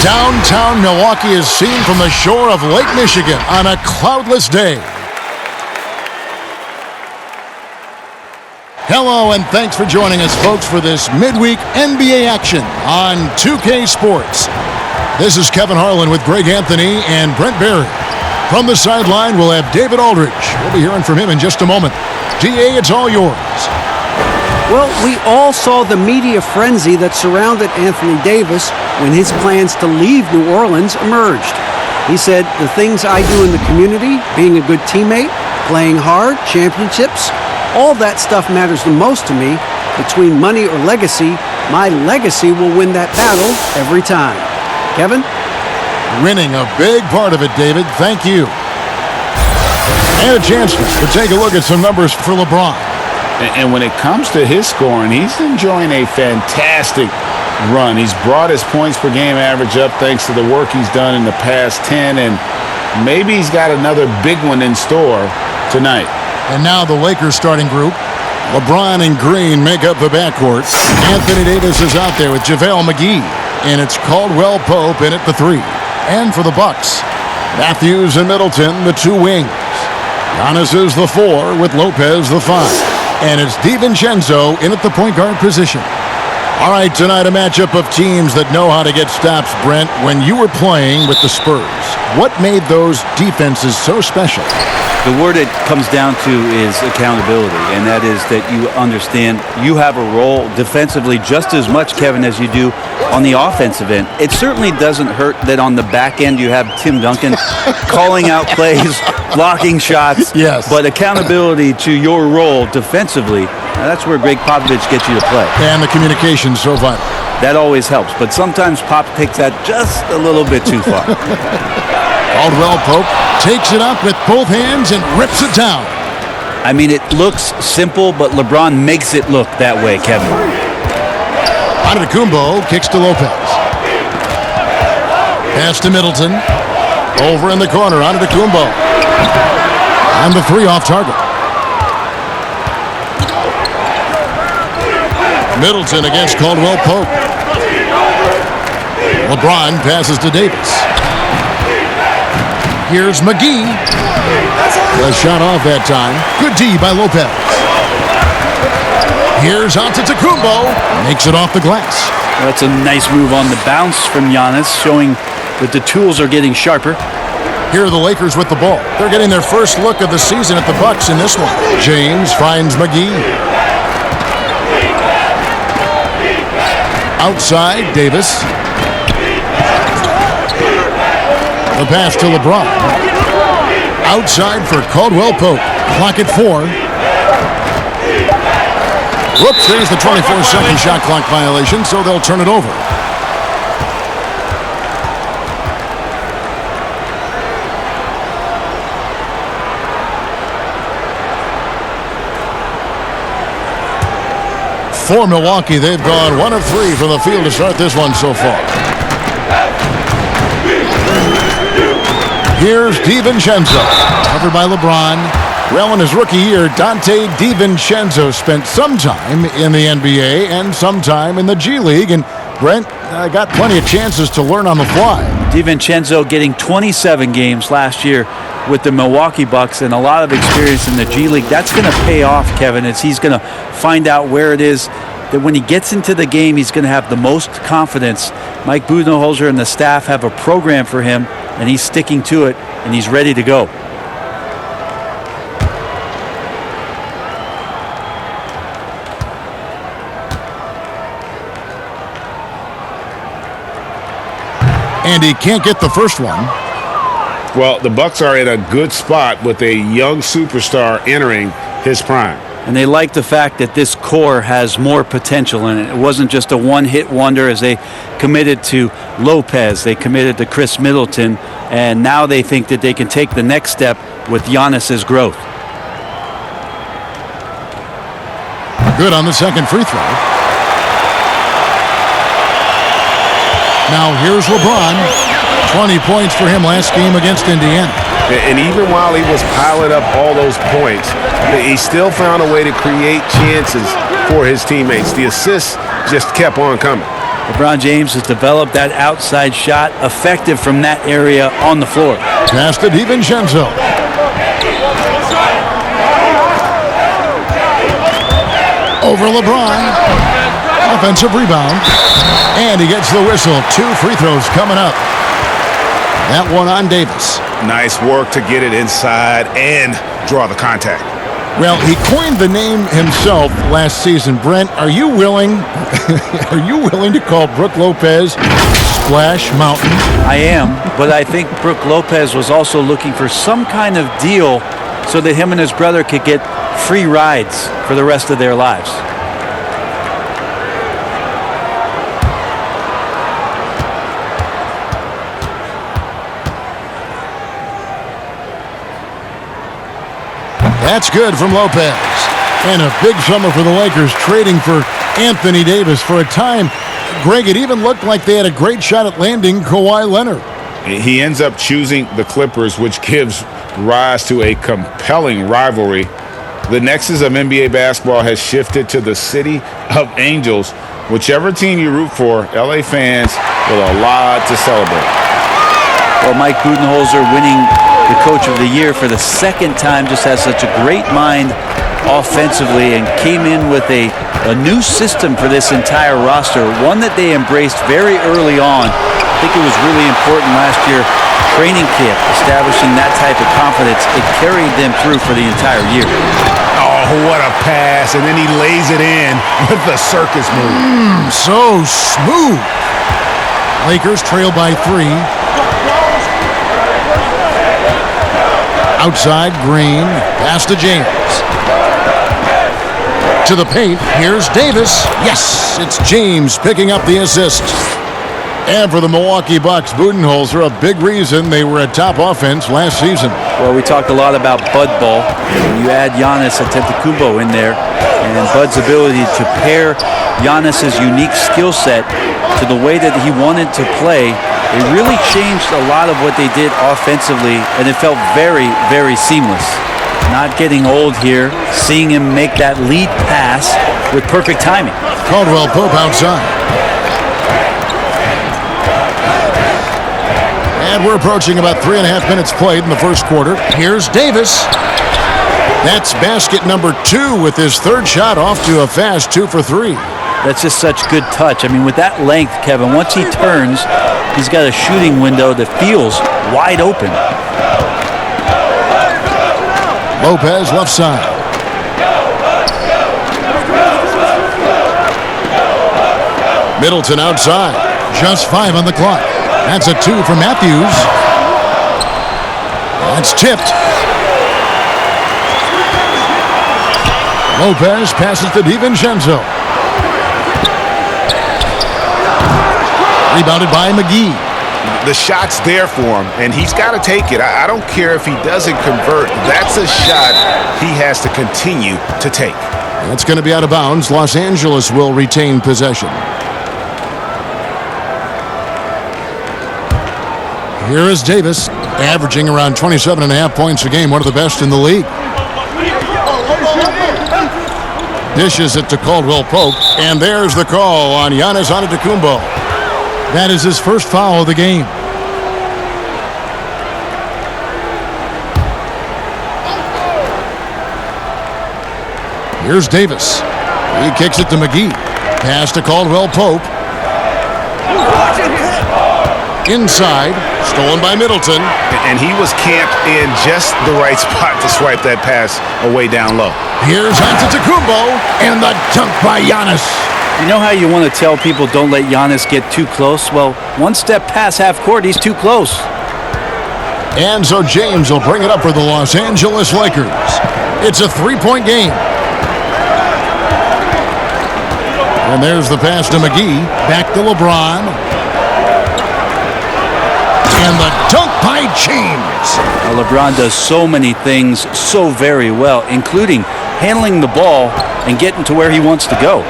Downtown Milwaukee is seen from the shore of Lake Michigan on a cloudless day. Hello and thanks for joining us, folks, for this midweek NBA action on 2K Sports. This is Kevin Harlan with Greg Anthony and Brent Barry. From the sideline, we'll have David Aldridge. We'll be hearing from him in just a moment. DA, it's all yours. Well, we all saw the media frenzy that surrounded Anthony Davis when his plans to leave New Orleans emerged. He said, the things I do in the community, being a good teammate, playing hard, championships, all that stuff matters the most to me. Between money or legacy, my legacy will win that battle every time. Kevin? Winning a big part of it, David. Thank you. And a chance to take a look at some numbers for LeBron. And when it comes to his scoring, he's enjoying a fantastic run. He's brought his points per game average up thanks to the work he's done in the past 10, and maybe he's got another big one in store tonight. And now the Lakers starting group. LeBron and Green make up the backcourt. Anthony Davis is out there with JaVale McGee, and it's Caldwell Pope in at the 3. And for the Bucks, Matthews and Middleton, the 2 wings. Giannis is the 4 with Lopez the 5. And it's DiVincenzo in at the point guard position. All right, tonight a matchup of teams that know how to get stops, Brent. When you were playing with the Spurs, what made those defenses so special? The word it comes down to is accountability, and that is that you understand you have a role defensively just as much, Kevin, as you do on the offensive end. It certainly doesn't hurt that on the back end you have Tim Duncan calling out plays, blocking shots. Yes. But accountability to your role defensively, that's where Greg Popovich gets you to play. And the communication's so vital. That always helps, but sometimes Pop takes that just a little bit too far. Caldwell Pope takes it up with both hands and rips it down. I mean, it looks simple, but LeBron makes it look that way, Kevin. Antetokounmpo kicks to Lopez. Pass to Middleton. Over in the corner, Antetokounmpo. And the 3 off target. Middleton against Caldwell Pope. LeBron passes to Davis. Here's McGee. The shot off that time. Good D by Lopez. Here's Antetokounmpo. Makes it off the glass. That's a nice move on the bounce from Giannis, showing that the tools are getting sharper. Here are the Lakers with the ball. They're getting their first look of the season at the Bucks in this one. James finds McGee. Outside, Davis. The pass to LeBron. Outside for Caldwell Pope. Clock at 4. Whoops, there's the 24-second shot clock violation, so they'll turn it over. For Milwaukee, they've gone 1 of 3 from the field to start this one so far. Here's DiVincenzo, covered by LeBron. Well, in his rookie year, Dante DiVincenzo spent some time in the NBA and some time in the G League, and Brent got plenty of chances to learn on the fly. DiVincenzo getting 27 games last year with the Milwaukee Bucks and a lot of experience in the G League. That's going to pay off, Kevin, as he's going to find out where it is that when he gets into the game, he's going to have the most confidence. Mike Budenholzer and the staff have a program for him, and he's sticking to it, and he's ready to go. And he can't get the first one. Well, the Bucks are in a good spot with a young superstar entering his prime. And they like the fact that this core has more potential in it. It wasn't just a one-hit wonder as they committed to Lopez. They committed to Chris Middleton. And now they think that they can take the next step with Giannis's growth. Good on the second free throw. Now here's LeBron. 20 points for him last game against Indiana. And even while he was piling up all those points, he still found a way to create chances for his teammates. The assists just kept on coming. LeBron James has developed that outside shot, effective from that area on the floor. Pass to DiVincenzo. Over LeBron. Offensive rebound. And he gets the whistle. 2 free throws coming up. That one on Davis. Nice work to get it inside and draw the contact. Well, he coined the name himself last season. Brent, are you willing to call Brook Lopez Splash Mountain? I am, but I think Brook Lopez was also looking for some kind of deal so that him and his brother could get free rides for the rest of their lives. That's good from Lopez. And a big summer for the Lakers, trading for Anthony Davis. For a time, Greg, it even looked like they had a great shot at landing Kawhi Leonard. He ends up choosing the Clippers, which gives rise to a compelling rivalry. The nexus of NBA basketball has shifted to the city of Angels. Whichever team you root for, LA fans with a lot to celebrate. Well, Mike Budenholzer winning the Coach of the Year for the second time, just has such a great mind offensively and came in with a new system for this entire roster, one that they embraced very early on. I think it was really important last year, training camp, establishing that type of confidence. It carried them through for the entire year. Oh, what a pass, and then he lays it in with the circus move. So smooth. Lakers trail by 3. Outside, Green. Pass to James. To the paint. Here's Davis. Yes, it's James picking up the assist. And for the Milwaukee Bucks, Budenholzer, a big reason they were a top offense last season. Well, we talked a lot about Bud Ball. When you add Giannis Antetokounmpo in there, and Bud's ability to pair Giannis's unique skill set to the way that he wanted to play, it really changed a lot of what they did offensively, and it felt very, very seamless. Not getting old here, seeing him make that lead pass with perfect timing. Caldwell Pope outside. And we're approaching about 3.5 minutes played in the first quarter. Here's Davis. That's basket number 2 with his third shot off to a fast 2 for 3. That's just such good touch. I mean, with that length, Kevin, once he turns, he's got a shooting window that feels wide open. Lopez left side. Middleton outside. Just 5 on the clock. That's a 2 for Matthews. That's tipped. Lopez passes to DiVincenzo. Rebounded by McGee. The shot's there for him, and he's got to take it. I don't care if he doesn't convert. That's a shot he has to continue to take. That's going to be out of bounds. Los Angeles will retain possession. Here is Davis, averaging around 27.5 points a game, one of the best in the league. Dishes it to Caldwell Pope, and there's the call on Giannis Antetokounmpo. That is his first foul of the game. Here's Davis. He kicks it to McGee. Pass to Caldwell Pope. Inside, stolen by Middleton. And he was camped in just the right spot to swipe that pass away down low. Here's Antetokounmpo, and the dunk by Giannis. You know how you want to tell people don't let Giannis get too close? Well, one step past half court, he's too close. And so James will bring it up for the Los Angeles Lakers. It's a 3-point game. And there's the pass to McGee. Back to LeBron. And the dunk by James. Well, LeBron does so many things so very well, including handling the ball and getting to where he wants to go.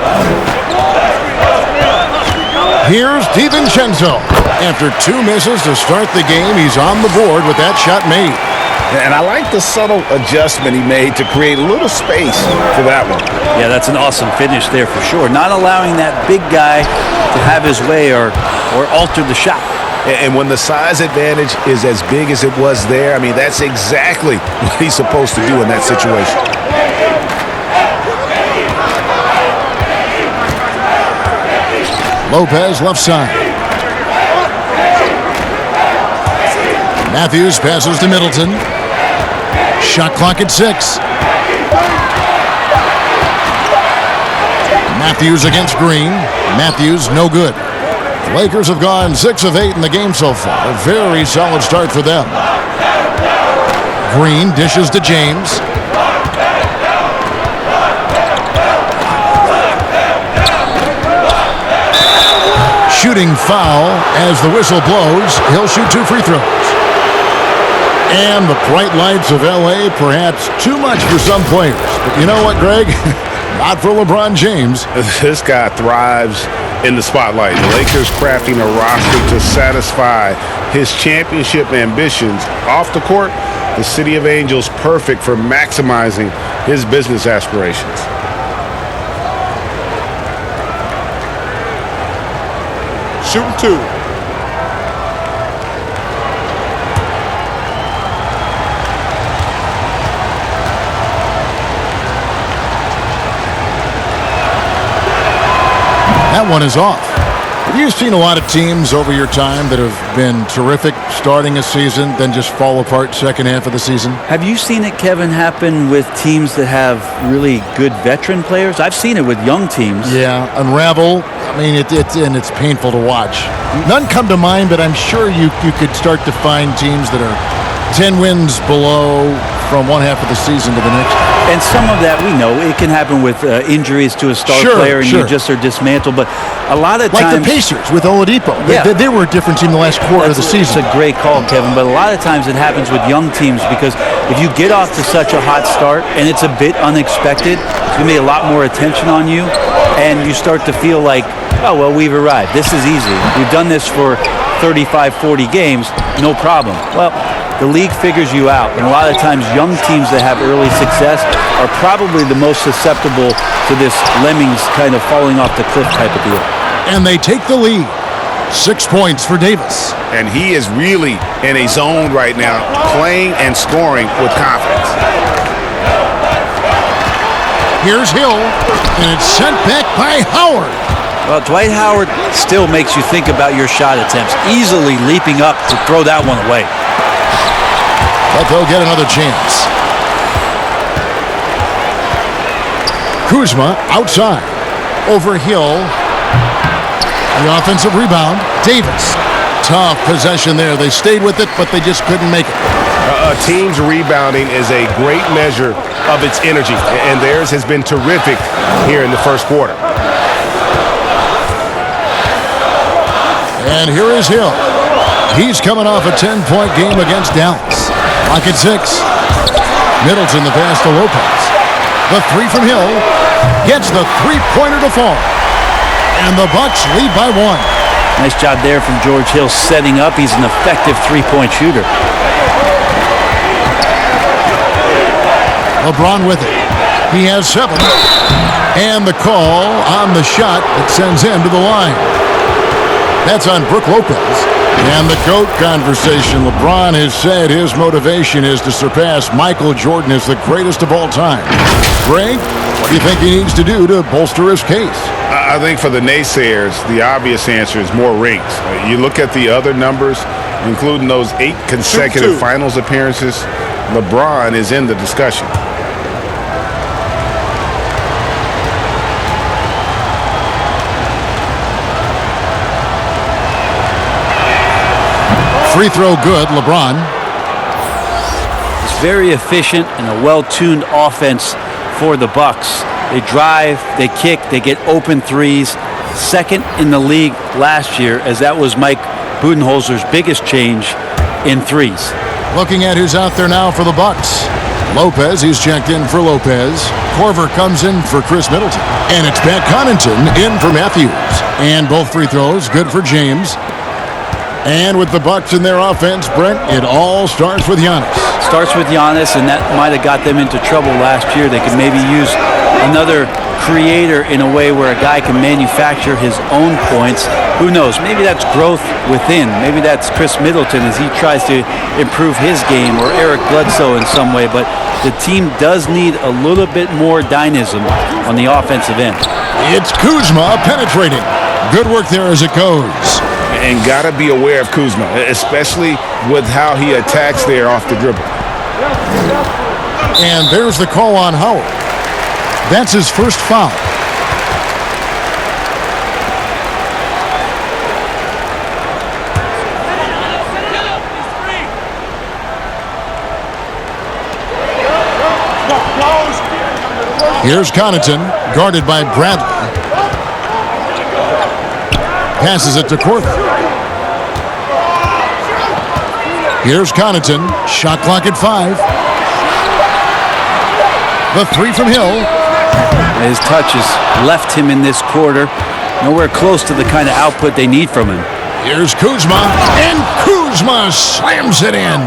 Here's DiVincenzo. After 2 misses to start the game, he's on the board with that shot made. And I like the subtle adjustment he made to create a little space for that one. Yeah, that's an awesome finish there for sure. Not allowing that big guy to have his way or alter the shot. And when the size advantage is as big as it was there, I mean, that's exactly what he's supposed to do in that situation. Lopez left side. Matthews passes to Middleton. Shot clock at 6. Matthews against Green. Matthews no good. The Lakers have gone 6 of 8 in the game so far. A very solid start for them. Green dishes to James. Shooting foul as the whistle blows. He'll shoot 2 free throws. And the bright lights of L.A. perhaps too much for some players. But you know what, Greg? Not for LeBron James. This guy thrives in the spotlight. The Lakers crafting a roster to satisfy his championship ambitions. Off the court, the City of Angels perfect for maximizing his business aspirations. Shooting 2. That one is off. Have you seen a lot of teams over your time that have been terrific starting a season, then just fall apart second half of the season? Have you seen it, Kevin, happen with teams that have really good veteran players? I've seen it with young teams. Yeah, unravel. I mean, it's painful to watch. None come to mind, but I'm sure you could start to find teams that are 10 wins below from one half of the season to the next. And some of that we know. It can happen with injuries to a star player and you just are dismantled. But a lot of times... Like the Pacers with Oladipo. Yeah. They were a different team the last quarter of the season. It's a great call, Kevin. But a lot of times it happens with young teams because if you get off to such a hot start and it's a bit unexpected, it's going to be a lot more attention on you. And you start to feel like, oh, well, we've arrived. This is easy. We've done this for 35, 40 games. No problem. Well, the league figures you out. And a lot of times young teams that have early success are probably the most susceptible to this lemmings kind of falling off the cliff type of deal. And they take the lead. 6 points for Davis. And he is really in a zone right now, playing and scoring with confidence. Here's Hill, and it's sent back by Howard. Well, Dwight Howard still makes you think about your shot attempts, easily leaping up to throw that one away. But they'll get another chance. Kuzma outside. Over Hill. The offensive rebound. Davis. Tough possession there. They stayed with it, but they just couldn't make it. A team's rebounding is a great measure of its energy, and theirs has been terrific here in the first quarter. And here is Hill. He's coming off a 10-point game against Dallas. Clock at 6. Middleton the pass to Lopez. The 3 from Hill. Gets the three-pointer to fall. And the Bucks lead by 1. Nice job there from George Hill setting up. He's an effective three-point shooter. LeBron with it. He has 7. And the call on the shot that sends him to the line. That's on Brook Lopez. And the GOAT conversation. LeBron has said his motivation is to surpass Michael Jordan as the greatest of all time. Greg, what do you think he needs to do to bolster his case? I think for the naysayers, the obvious answer is more rings. You look at the other numbers, including those 8 consecutive finals appearances, LeBron is in the discussion. Free throw good, LeBron. It's very efficient and a well-tuned offense for the Bucks. They drive, they kick, they get open threes. Second in the league last year, as that was Mike Budenholzer's biggest change in threes. Looking at who's out there now for the Bucks. Lopez, he's checked in for Lopez. Korver comes in for Chris Middleton. And it's Pat Connaughton in for Matthews. And both free throws good for James. And with the Bucks in their offense, Brent, it all starts with Giannis. Starts with Giannis, and that might have got them into trouble last year. They could maybe use another creator in a way where a guy can manufacture his own points. Who knows? Maybe that's growth within. Maybe that's Chris Middleton as he tries to improve his game, or Eric Bledsoe in some way. But the team does need a little bit more dynamism on the offensive end. It's Kuzma penetrating. Good work there as it goes. And got to be aware of Kuzma, especially with how he attacks there off the dribble. And there's the call on Howard. That's his first foul. Here's Connaughton, guarded by Bradley. Passes it to Korver. Here's Connaughton. Shot clock at 5. The three from Hill. His touch has left him in this quarter. Nowhere close to the kind of output they need from him. Here's Kuzma. And Kuzma slams it in.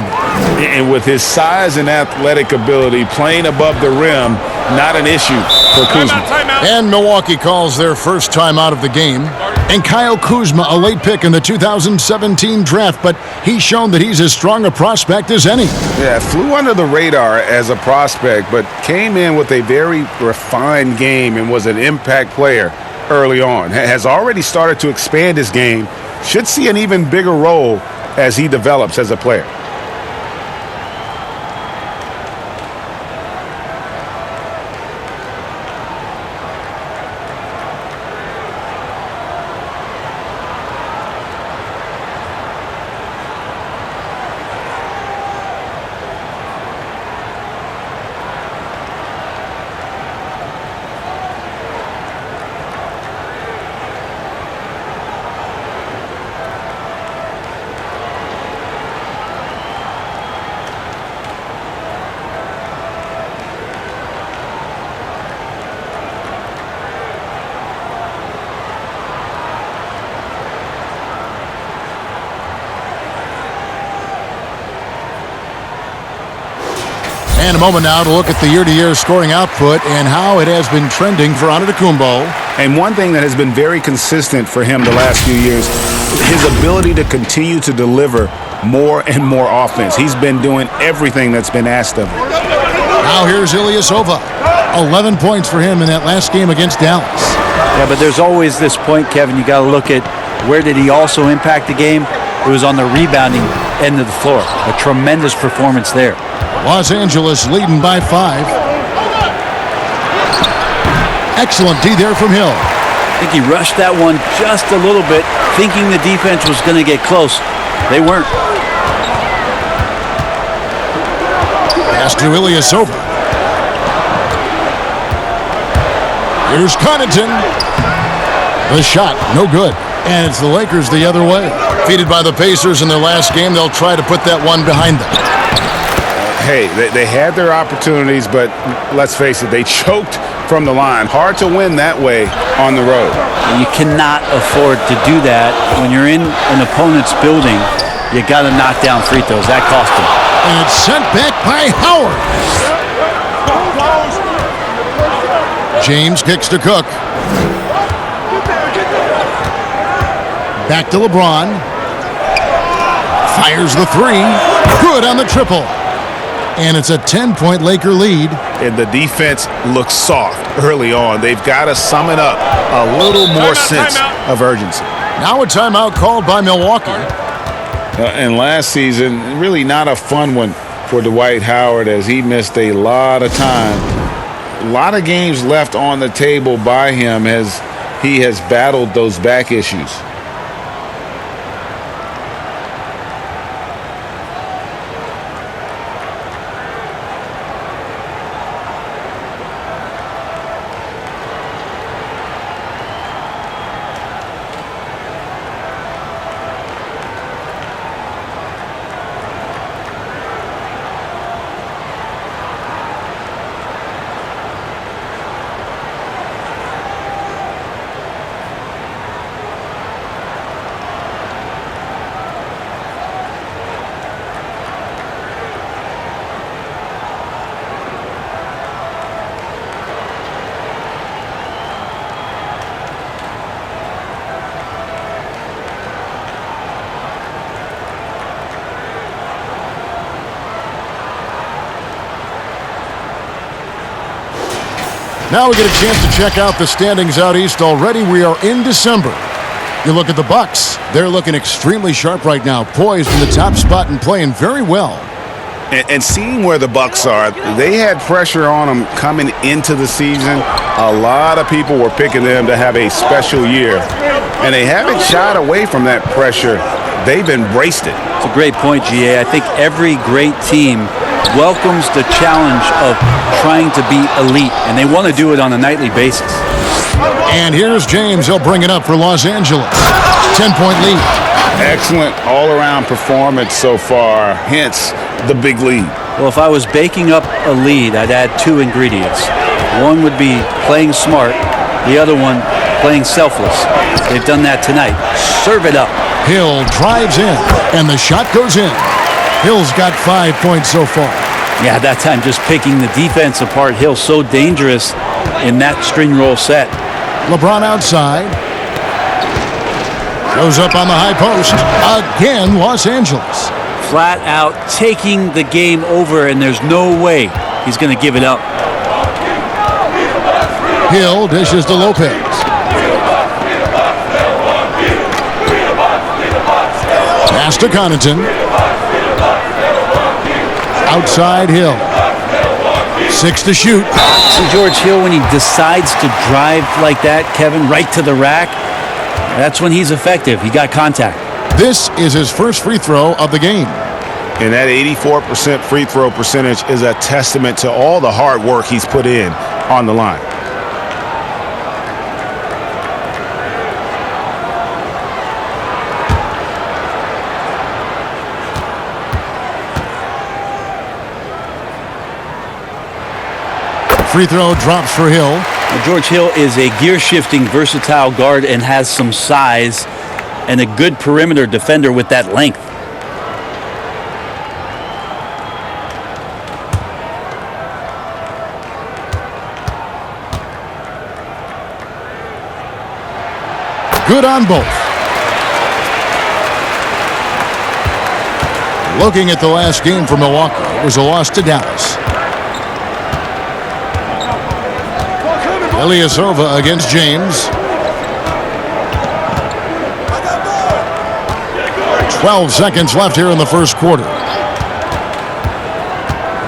And with his size and athletic ability, playing above the rim, not an issue for Kuzma. And Milwaukee calls their first time out of the game. And Kyle Kuzma, a late pick in the 2017 draft, but he's shown that he's as strong a prospect as any. Yeah, flew under the radar as a prospect, but came in with a very refined game and was an impact player early on. Has already started to expand his game. Should see an even bigger role as he develops as a player. And a moment now to look at the year-to-year scoring output and how it has been trending for Antetokounmpo. And one thing that has been very consistent for him the last few years, his ability to continue to deliver more and more offense. He's been doing everything that's been asked of him. Now here's Ilyasova. 11 points for him in that last game against Dallas. Yeah, but there's always this point, Kevin. You got to look at where did he also impact the game. It was on the rebounding end of the floor. A tremendous performance there. Los Angeles leading by 5. Excellent D there from Hill. I think he rushed that one just a little bit, thinking the defense was going to get close. They weren't. Pass to Ilyasova. Here's Connaughton. The shot, no good. And it's the Lakers the other way. Defeated by the Pacers in their last game, they'll try to put that one behind them. Hey, they had their opportunities, but let's face it, they choked from the line. Hard to win that way on the road. You cannot afford to do that. When you're in an opponent's building, you got to knock down free throws. That cost them. And it's sent back by Howard. James kicks to Cook. Back to LeBron. Fires the three. Good on the triple. And it's a 10-point Laker lead. And the defense looks soft early on. They've got to sum it up. A little more sense of urgency. Now a timeout called by Milwaukee. And last season, really not a fun one for Dwight Howard as he missed a lot of time. A lot of games left on the table by him as he has battled those back issues. Now we get a chance to check out the standings out east already. We are in December. You look at the Bucks. They're looking extremely sharp right now, poised in the top spot and playing very well. And seeing where the Bucks are, they had pressure on them coming into the season. A lot of people were picking them to have a special year, and they haven't shied away from that pressure. They've embraced it. It's a great point, GA. I think every great team welcomes the challenge of trying to be elite, and they want to do it on a nightly basis. And here's James. He'll bring it up for Los Angeles. 10-point lead. Excellent all-around performance so far, hence the big lead. Well, if I was baking up a lead, I'd add two ingredients. One would be playing smart. The other one, playing selfless. They've done that tonight. Serve it up. Hill drives in, and the shot goes in. Hill's got 5 points so far. Yeah, that time just picking the defense apart. Hill's so dangerous in that string roll set. LeBron outside. Goes up on the high post. Again, Los Angeles. Flat out taking the game over, and there's no way he's going to give it up. Hill dishes to Lopez. Pass to Connaughton. Outside Hill. 6 to shoot. See George Hill, when he decides to drive like that, Kevin, right to the rack, that's when he's effective. He got contact. This is his first free throw of the game. And that 84% free throw percentage is a testament to all the hard work he's put in on the line. Free throw drops for Hill. Well, George Hill is a gear-shifting, versatile guard and has some size and a good perimeter defender with that length. Good on both. Looking at the last game for Milwaukee, it was a loss to Dallas. Ilyasova against James. 12 seconds left here in the first quarter.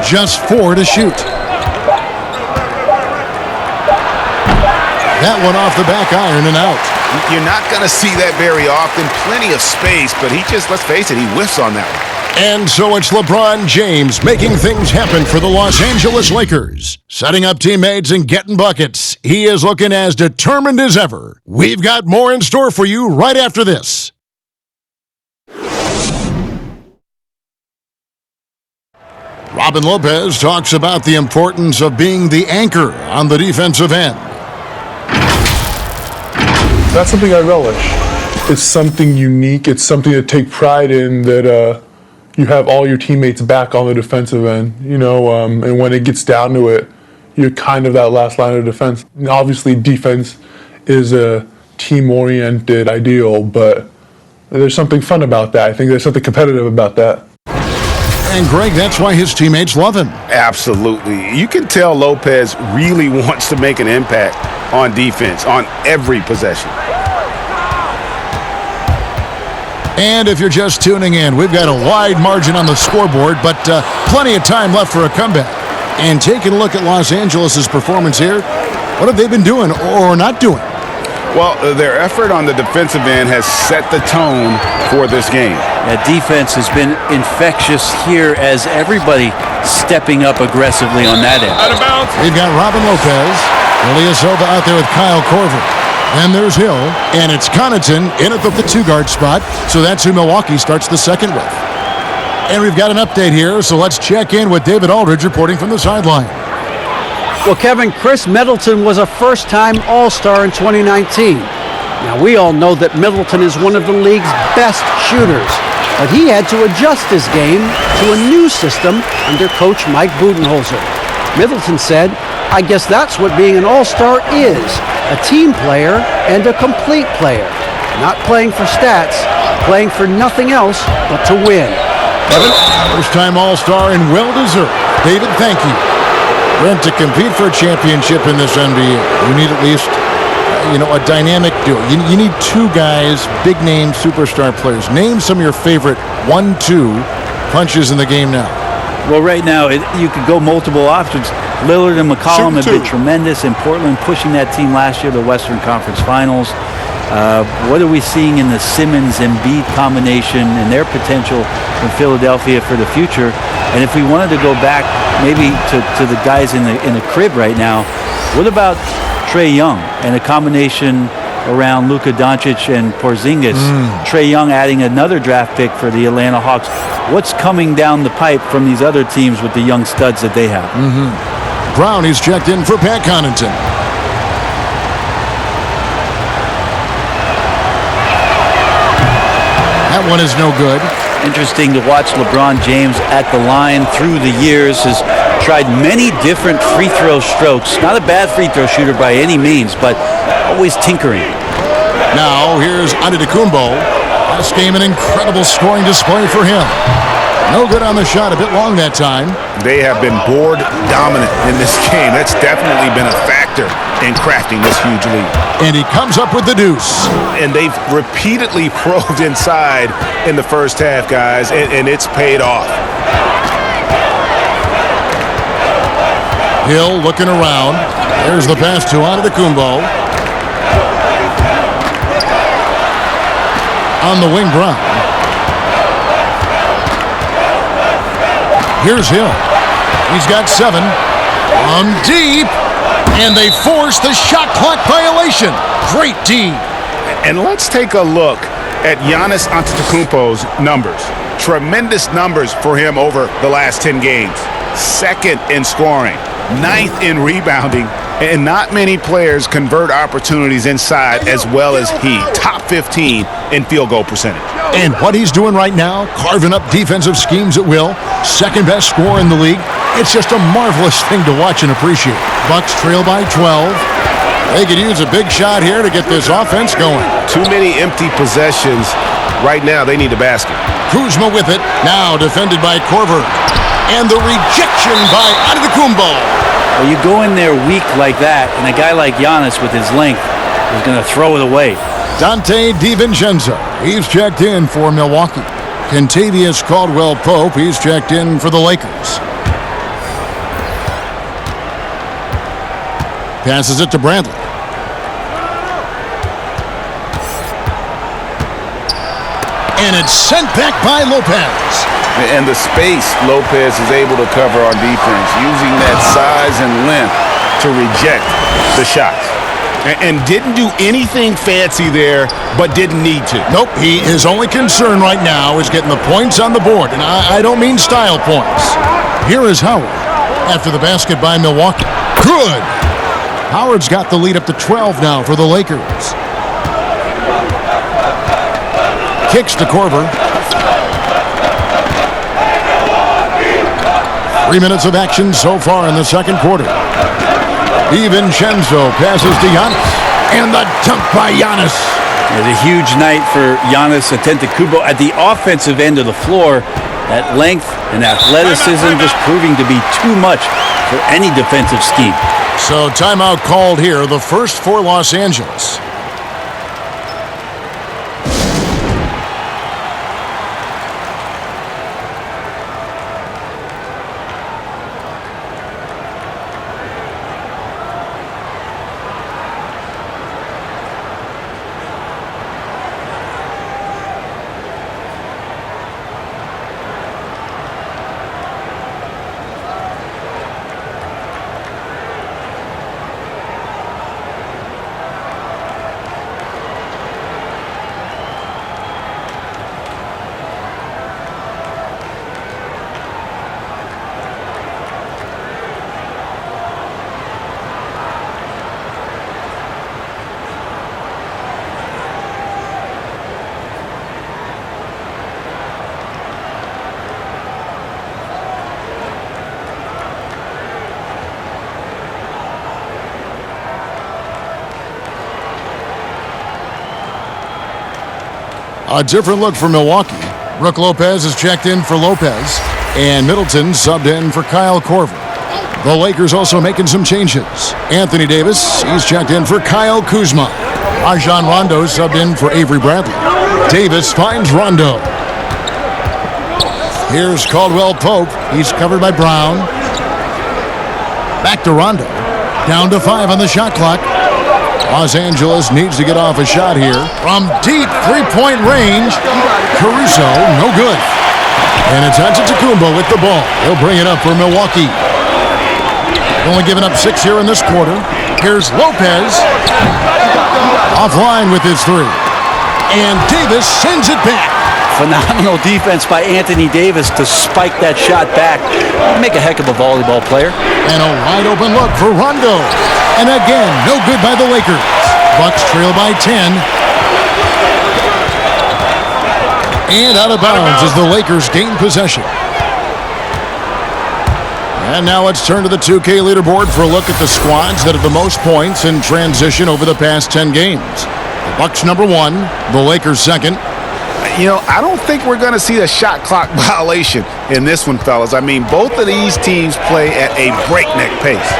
Just 4 to shoot. That one off the back iron and out. You're not going to see that very often. Plenty of space, but he just, let's face it, he whiffs on that one. And so it's LeBron James making things happen for the Los Angeles Lakers. Setting up teammates and getting buckets. He is looking as determined as ever. We've got more in store for you right after this. Robin Lopez talks about the importance of being the anchor on the defensive end. That's something I relish. It's something unique. It's something to take pride in, that you have all your teammates back on the defensive end, and when it gets down to it, you're kind of that last line of defense. And obviously, defense is a team-oriented ideal, but there's something fun about that. I think there's something competitive about that. And Greg, that's why his teammates love him. Absolutely. You can tell Lopez really wants to make an impact on defense, on every possession. And if you're just tuning in, we've got a wide margin on the scoreboard, but plenty of time left for a comeback. And taking a look at Los Angeles' performance here, what have they been doing or not doing? Well, their effort on the defensive end has set the tone for this game. That defense has been infectious here as everybody stepping up aggressively on that end. Out of bounds. We've got Robin Lopez, Ilyasova out there with Kyle Korver. Then there's Hill, and it's Connaughton in at the two-guard spot, so that's who Milwaukee starts the second with. And we've got an update here, so let's check in with David Aldridge reporting from the sideline. Well, Kevin, Chris Middleton was a first-time All-Star in 2019. Now, we all know that Middleton is one of the league's best shooters, but he had to adjust his game to a new system under coach Mike Budenholzer. Middleton said, "I guess that's what being an All-Star is, a team player and a complete player. Not playing for stats, playing for nothing else but to win." Kevin, first-time All-Star and well-deserved. David, thank you. Brent, to compete for a championship in this NBA, you need at least, a dynamic duo. You need two guys, big-name superstar players. Name some of your favorite 1-2 punches in the game now. Well, right now, you could go multiple options. Lillard and McCollum have been Shoot two. tremendous in Portland, pushing that team last year to the Western Conference Finals. What are we seeing in the Simmons-Embiid combination and their potential in Philadelphia for the future? And if we wanted to go back maybe to the guys in the crib right now, what about Trae Young and a combination around Luka Doncic and Porzingis? Trae Young adding another draft pick for the Atlanta Hawks. What's coming down the pipe from these other teams with the young studs that they have? Brown, he's checked in for Pat Connaughton. That one is no good. Interesting to watch LeBron James at the line through the years. Has tried many different free throw strokes. Not a bad free throw shooter by any means, but always tinkering. Now, here's Antetokounmpo. Last game, an incredible scoring display for him. No good on the shot, a bit long that time. They have been board dominant in this game. That's definitely been a factor in crafting this huge lead. And he comes up with the deuce. And they've repeatedly probed inside in the first half, guys, and it's paid off. Hill looking around. There's the pass to Antetokounmpo. On the wing, Brown. Here's Hill. He's got 7. On deep. And they force the shot clock violation. Great D. And let's take a look at Giannis Antetokounmpo's numbers. Tremendous numbers for him over the last 10 games. 2nd in scoring, 9th in rebounding, and not many players convert opportunities inside as well as he. Top 15 in field goal percentage. And what he's doing right now, carving up defensive schemes at will, 2nd best scorer in the league. It's just a marvelous thing to watch and appreciate. Bucks trail by 12. They could use a big shot here to get this offense going. Too many empty possessions. Right now, they need a basket. Kuzma with it, now defended by Korver. And the rejection by Antetokounmpo. Well, you go in there weak like that, and a guy like Giannis with his length is going to throw it away. Dante DiVincenzo, he's checked in for Milwaukee. Kentavious Caldwell-Pope, he's checked in for the Lakers. Passes it to Bradley. And it's sent back by Lopez. And the space Lopez is able to cover on defense, using that size and length to reject the shots. And didn't do anything fancy there, but didn't need to. Nope, his only concern right now is getting the points on the board. And I don't mean style points. Here is Howard after the basket by Milwaukee. Good. Howard's got the lead up to 12 now for the Lakers. Kicks to Korver. 3 minutes of action so far in the second quarter. DiVincenzo passes to Giannis. And the dunk by Giannis. It's a huge night for Giannis Antetokounmpo at the offensive end of the floor. That length and athleticism just proving to be too much for any defensive scheme. So timeout called here, the first for Los Angeles. A different look for Milwaukee. Brook Lopez is checked in for Lopez, and Middleton subbed in for Kyle Korver. The Lakers also making some changes. Anthony Davis, he's checked in for Kyle Kuzma. Rajon Rondo subbed in for Avery Bradley. Davis finds Rondo. Here's Caldwell Pope. He's covered by Brown. Back to Rondo. Down to 5 on the shot clock. Los Angeles needs to get off a shot here. From deep three-point range, Caruso, no good. And it's Antetokounmpo with the ball. He'll bring it up for Milwaukee. Only giving up 6 here in this quarter. Here's Lopez. Offline with his 3. And Davis sends it back. Phenomenal defense by Anthony Davis to spike that shot back. Make a heck of a volleyball player. And a wide open look for Rondo. And again, no good by the Lakers. Bucks trail by 10. And out of bounds as the Lakers gain possession. And now let's turn to the 2K leaderboard for a look at the squads that have the most points in transition over the past 10 games. The Bucks number 1, the Lakers second. You know, I don't think we're going to see a shot clock violation in this one, fellas. I mean, both of these teams play at a breakneck pace.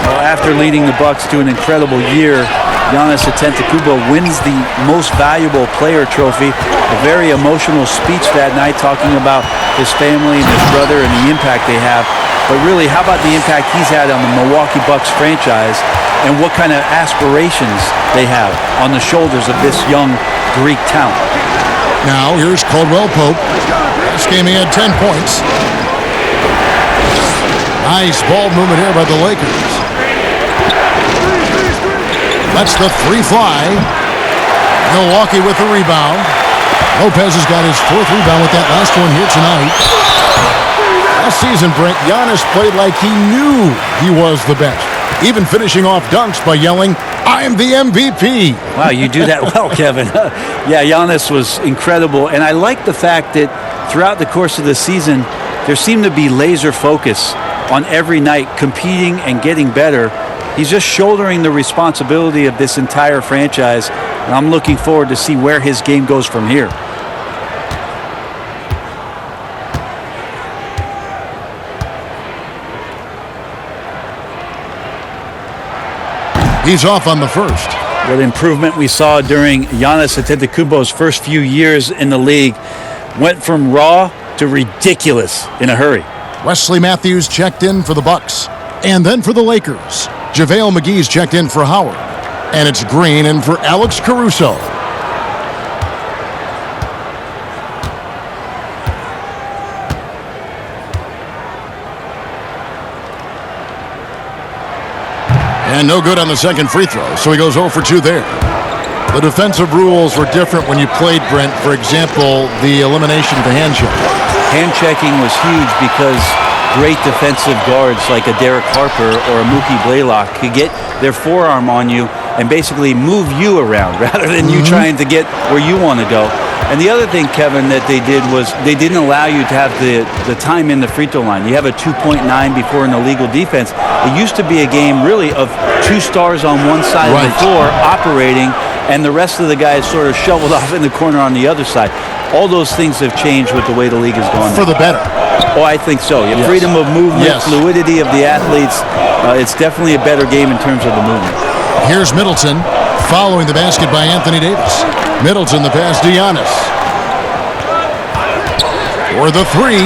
Well, after leading the Bucks to an incredible year, Giannis Antetokounmpo wins the Most Valuable Player trophy. A very emotional speech that night talking about his family and his brother and the impact they have. But really, how about the impact he's had on the Milwaukee Bucks franchise and what kind of aspirations they have on the shoulders of this young Greek talent. Now, here's Caldwell Pope. This game he had 10 points. Nice ball movement here by the Lakers. That's the 3 fly. Milwaukee with the rebound. Lopez has got his 4th rebound with that last one here tonight. Last season, Brent, Giannis played like he knew he was the best. Even finishing off dunks by yelling, "I'm the MVP." Wow, you do that well, Kevin. Yeah, Giannis was incredible. And I like the fact that throughout the course of the season, there seemed to be laser focus on every night, competing and getting better. He's just shouldering the responsibility of this entire franchise, and I'm looking forward to see where his game goes from here. He's off on the first. What improvement we saw during Giannis Antetokounmpo's first few years in the league. Went from raw to ridiculous in a hurry. Wesley Matthews checked in for the Bucks. And then for the Lakers, JaVale McGee's checked in for Howard. And it's Green in for Alex Caruso. And no good on the second free throw, so he goes 0 for 2 there. The defensive rules were different when you played, Brent. For example, the elimination of the hand check. Hand checking was huge because great defensive guards like a Derek Harper or a Mookie Blaylock could get their forearm on you and basically move you around rather than you trying to get where you want to go. And the other thing, Kevin, that they did was they didn't allow you to have the time in the free throw line. You have a 2.9 before an illegal defense. It used to be a game really of 2 stars on one side of the floor operating, and the rest of the guys sort of shoveled off in the corner on the other side. All those things have changed with the way the league is going. For the better. Oh, I think so. Yes. Freedom of movement, fluidity of the athletes. It's definitely a better game in terms of the movement. Here's Middleton following the basket by Anthony Davis. Middleton the pass to Giannis. For the 3.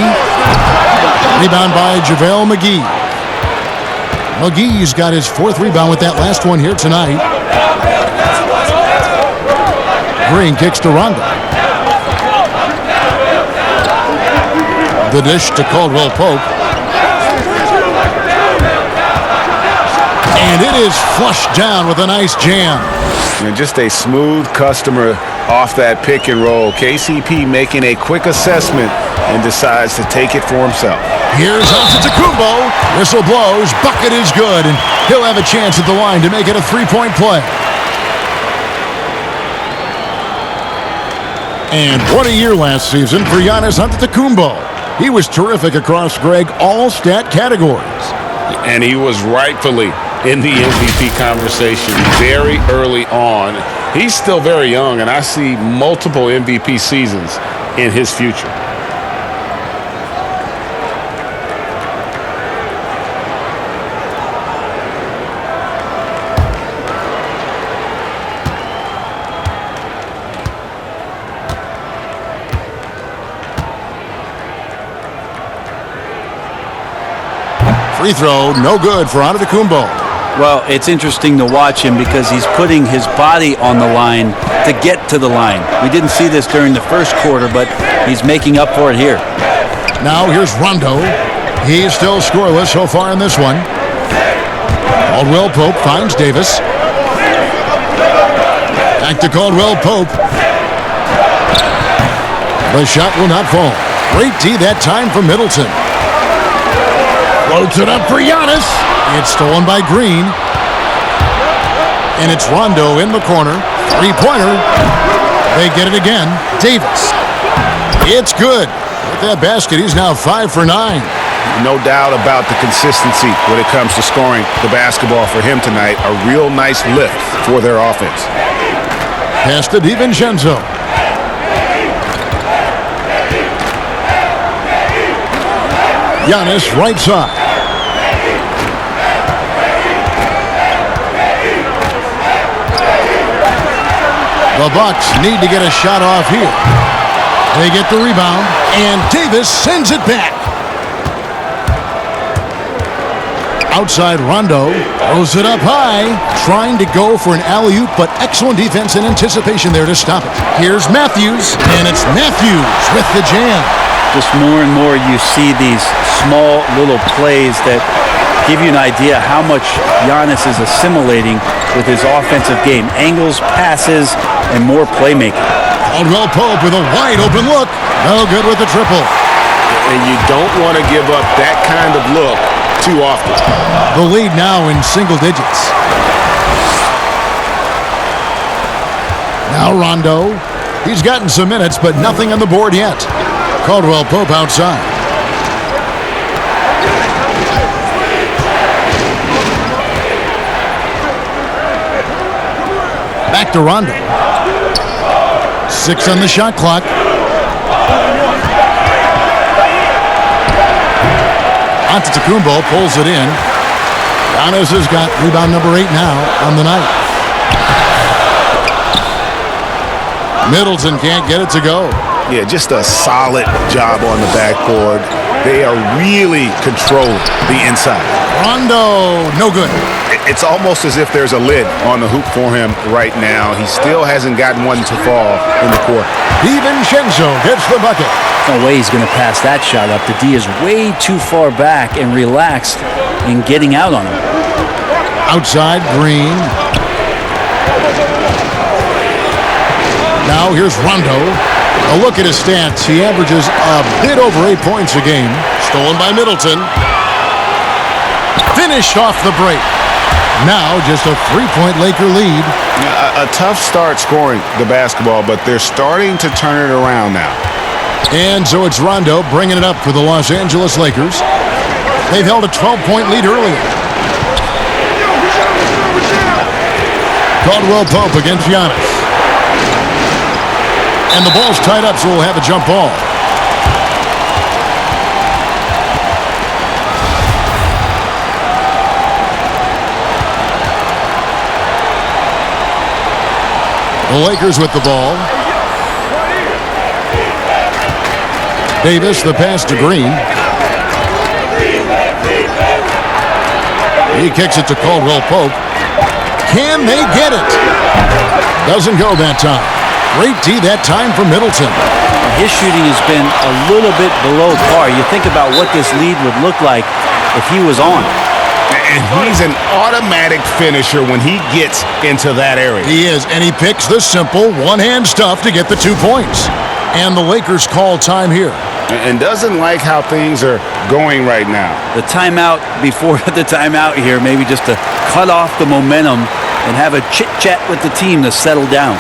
Rebound by JaVale McGee. McGee's got his 4th rebound with that last one here tonight. Green kicks to Rondo. The dish to Caldwell Pope. And it is flushed down with a nice jam. And just a smooth customer off that pick and roll. KCP making a quick assessment and decides to take it for himself. Here's Antetokounmpo. Whistle blows. Bucket is good. And he'll have a chance at the line to make it a 3-point play. And what a year last season for Giannis Antetokounmpo. He was terrific across, Greg, all stat categories. And he was rightfully in the MVP conversation very early on. He's still very young, and I see multiple MVP seasons in his future. Free throw, no good for Antetokounmpo. Well, it's interesting to watch him because he's putting his body on the line to get to the line. We didn't see this during the first quarter, but he's making up for it here. Now here's Rondo. He's still scoreless so far in this one. Caldwell Pope finds Davis. Back to Caldwell Pope. The shot will not fall. Great D that time from Middleton. Floats it up for Giannis. It's stolen by Green. And it's Rondo in the corner. Three-pointer. They get it again. Davis. It's good. With that basket, he's now 5 for 9. No doubt about the consistency when it comes to scoring the basketball for him tonight. A real nice lift for their offense. Pass to DiVincenzo. Giannis right side. The Bucks need to get a shot off here. They get the rebound, and Davis sends it back. Outside Rondo throws it up high, trying to go for an alley-oop, but excellent defense and anticipation there to stop it. Here's Matthews, and it's Matthews with the jam. Just more and more you see these small little plays that give you an idea how much Giannis is assimilating with his offensive game. Angles, passes, and more playmaking. Caldwell Pope with a wide open look. No good with the triple. And you don't want to give up that kind of look too often. The lead now in single digits. Now Rondo. He's gotten some minutes, but nothing on the board yet. Caldwell Pope outside. Back to Rondo. 6 on the shot clock. Antetokounmpo pulls it in. Giannis has got rebound number 8 now on the night. Middleton can't get it to go. Yeah, just a solid job on the backboard. They are really controlling the inside. Rondo, no good. It's almost as if there's a lid on the hoop for him right now. He still hasn't gotten one to fall in the court. DiVincenzo gets the bucket. No way he's going to pass that shot up. The D is way too far back and relaxed in getting out on him. Outside, Green. Now here's Rondo. A look at his stats. He averages a bit over 8 points a game. Stolen by Middleton. Finished off the break. Now just a 3-point Laker lead. A tough start scoring the basketball, but they're starting to turn it around now. And so it's Rondo bringing it up for the Los Angeles Lakers. They've held a 12-point lead earlier. Caldwell Pope against Giannis. And the ball's tied up, so we'll have a jump ball. The Lakers with the ball. Davis, the pass to Green. He kicks it to Caldwell Pope. Can they get it? Doesn't go that time. Great D that time for Middleton. His shooting has been a little bit below par. You think about what this lead would look like if he was on. And he's an automatic finisher when he gets into that area. He is, and he picks the simple one-hand stuff to get the 2 points. And the Lakers call time here. And doesn't like how things are going right now. The timeout before the timeout here, maybe just to cut off the momentum and have a chit-chat with the team to settle down.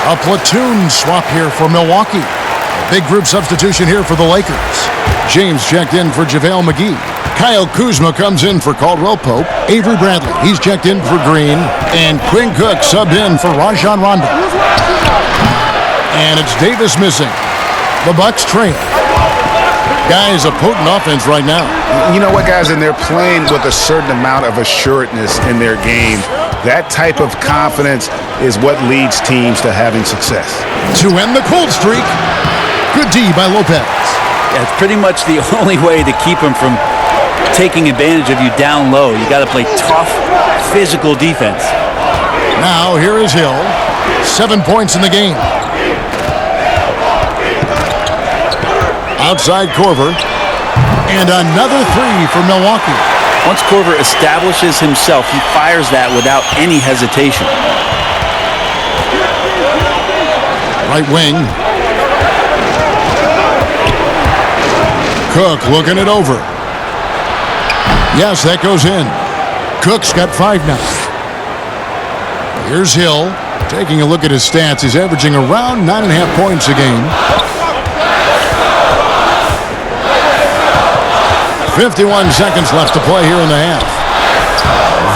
A platoon swap here for Milwaukee. A big group substitution here for the Lakers. James checked in for JaVale McGee. Kyle Kuzma comes in for Caldwell Pope. Avery Bradley, he's checked in for Green. And Quinn Cook subbed in for Rajon Rondo. And it's Davis missing. The Bucks trail. Guys, a potent offense right now. You know what, guys? And they're playing with a certain amount of assuredness in their game. That type of confidence is what leads teams to having success. To end the cold streak, good D by Lopez. Yeah, it's pretty much the only way to keep him from taking advantage of you down low. You got to play tough, physical defense. Now here is Hill. 7 points in the game. Outside Korver. And another three for Milwaukee. Once Korver establishes himself, he fires that without any hesitation. Right wing. Cook looking it over. Yes, that goes in. Cook's got 5 now. Here's Hill. Taking a look at his stats, he's averaging around 9.5 points a game. 51 seconds left to play here in the half.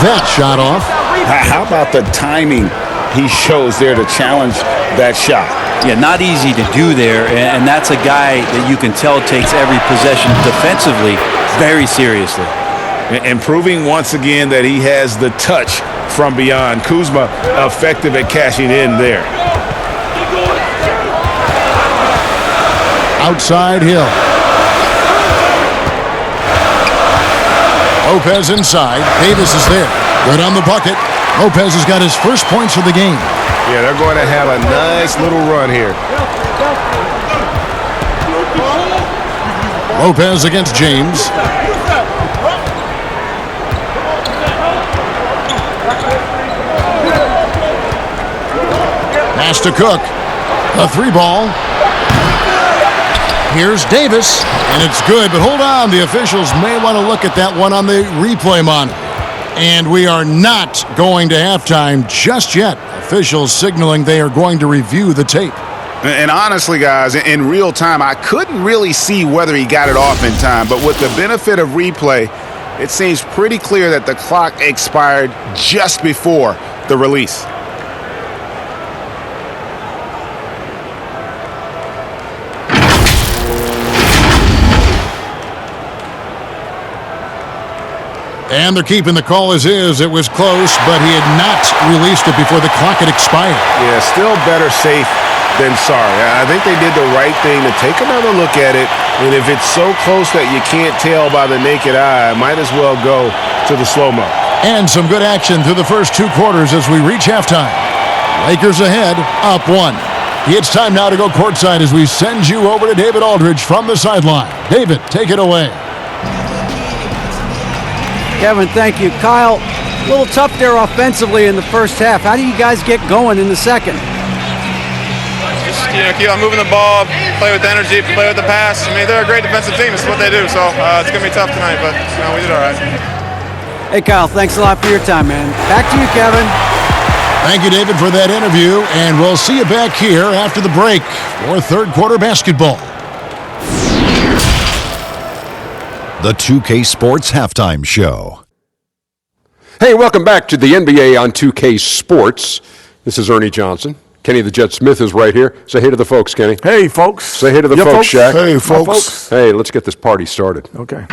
That shot off. How about the timing he shows there to challenge that shot? Yeah, not easy to do there, and that's a guy that you can tell takes every possession defensively very seriously. And proving once again that he has the touch from beyond. Kuzma effective at cashing in there. Outside Hill. Lopez inside. Davis is there. Good on the bucket. Lopez has got his first points of the game. Yeah, they're going to have a nice little run here. Lopez against James. Pass to Cook. A 3-ball. Here's Davis, and it's good, but hold on. The officials may want to look at that one on the replay monitor. And we are not going to halftime just yet. Officials signaling they are going to review the tape. And honestly, guys, in real time, I couldn't really see whether he got it off in time. But with the benefit of replay, it seems pretty clear that the clock expired just before the release. And they're keeping the call as is. It was close, but he had not released it before the clock had expired. Yeah, still better safe than sorry. I think they did the right thing to take another look at it. And if it's so close that you can't tell by the naked eye, might as well go to the slow-mo. And some good action through the first 2 quarters as we reach halftime. Lakers ahead, up 1. It's time now to go courtside as we send you over to David Aldridge from the sideline. David, take it away. Kevin, thank you. Kyle, a little tough there offensively in the first half. How do you guys get going in the second? Just keep on moving the ball, play with energy, play with the pass. I mean, they're a great defensive team. It's what they do. So it's gonna be tough tonight, but we did all right. Hey, Kyle, thanks a lot for your time, man. Back to you, Kevin. Thank you, David, for that interview, and we'll see you back here after the break for third quarter basketball. The 2K Sports Halftime Show. Hey, welcome back to the NBA on 2K Sports. This is Ernie Johnson. Kenny the Jet Smith is right here. Say hey to the folks, Kenny. Hey, folks. Say hey to the folks, Shaq. Hey, folks. Hey, let's get this party started. Okay.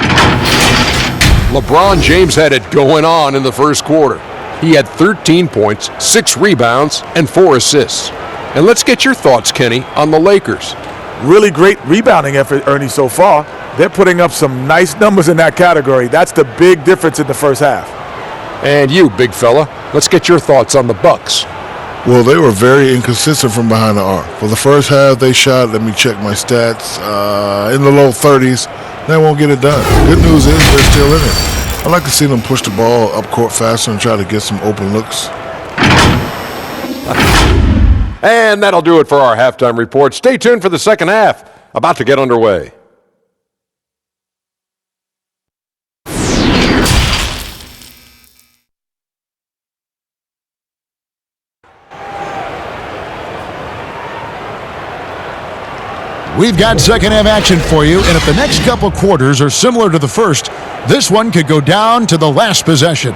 LeBron James had it going on in the first quarter. He had 13 points, 6 rebounds, and 4 assists. And let's get your thoughts, Kenny, on the Lakers. Really great rebounding effort, Ernie, so far. They're putting up some nice numbers in that category. That's the big difference in the first half. And you, big fella, let's get your thoughts on the Bucks. Well, they were very inconsistent from behind the arc. For the first half, they shot, let me check my stats, in the low 30s. They won't get it done. Good news is they're still in it. I'd like to see them push the ball up court faster and try to get some open looks. And that'll do it for our halftime report. Stay tuned for the second half, about to get underway. We've got second half action for you, and if the next couple quarters are similar to the first, this one could go down to the last possession.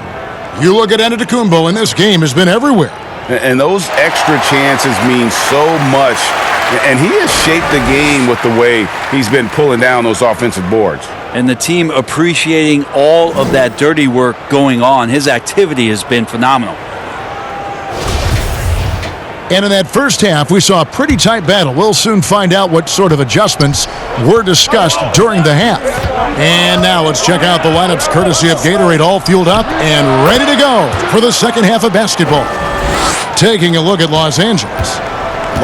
You look at Antetokounmpo, and this game has been everywhere. And those extra chances mean so much. And he has shaped the game with the way he's been pulling down those offensive boards. And the team appreciating all of that dirty work going on. His activity has been phenomenal. And in that first half, we saw a pretty tight battle. We'll soon find out what sort of adjustments were discussed during the half. And now let's check out the lineups courtesy of Gatorade, all fueled up and ready to go for the second half of basketball. Taking a look at Los Angeles.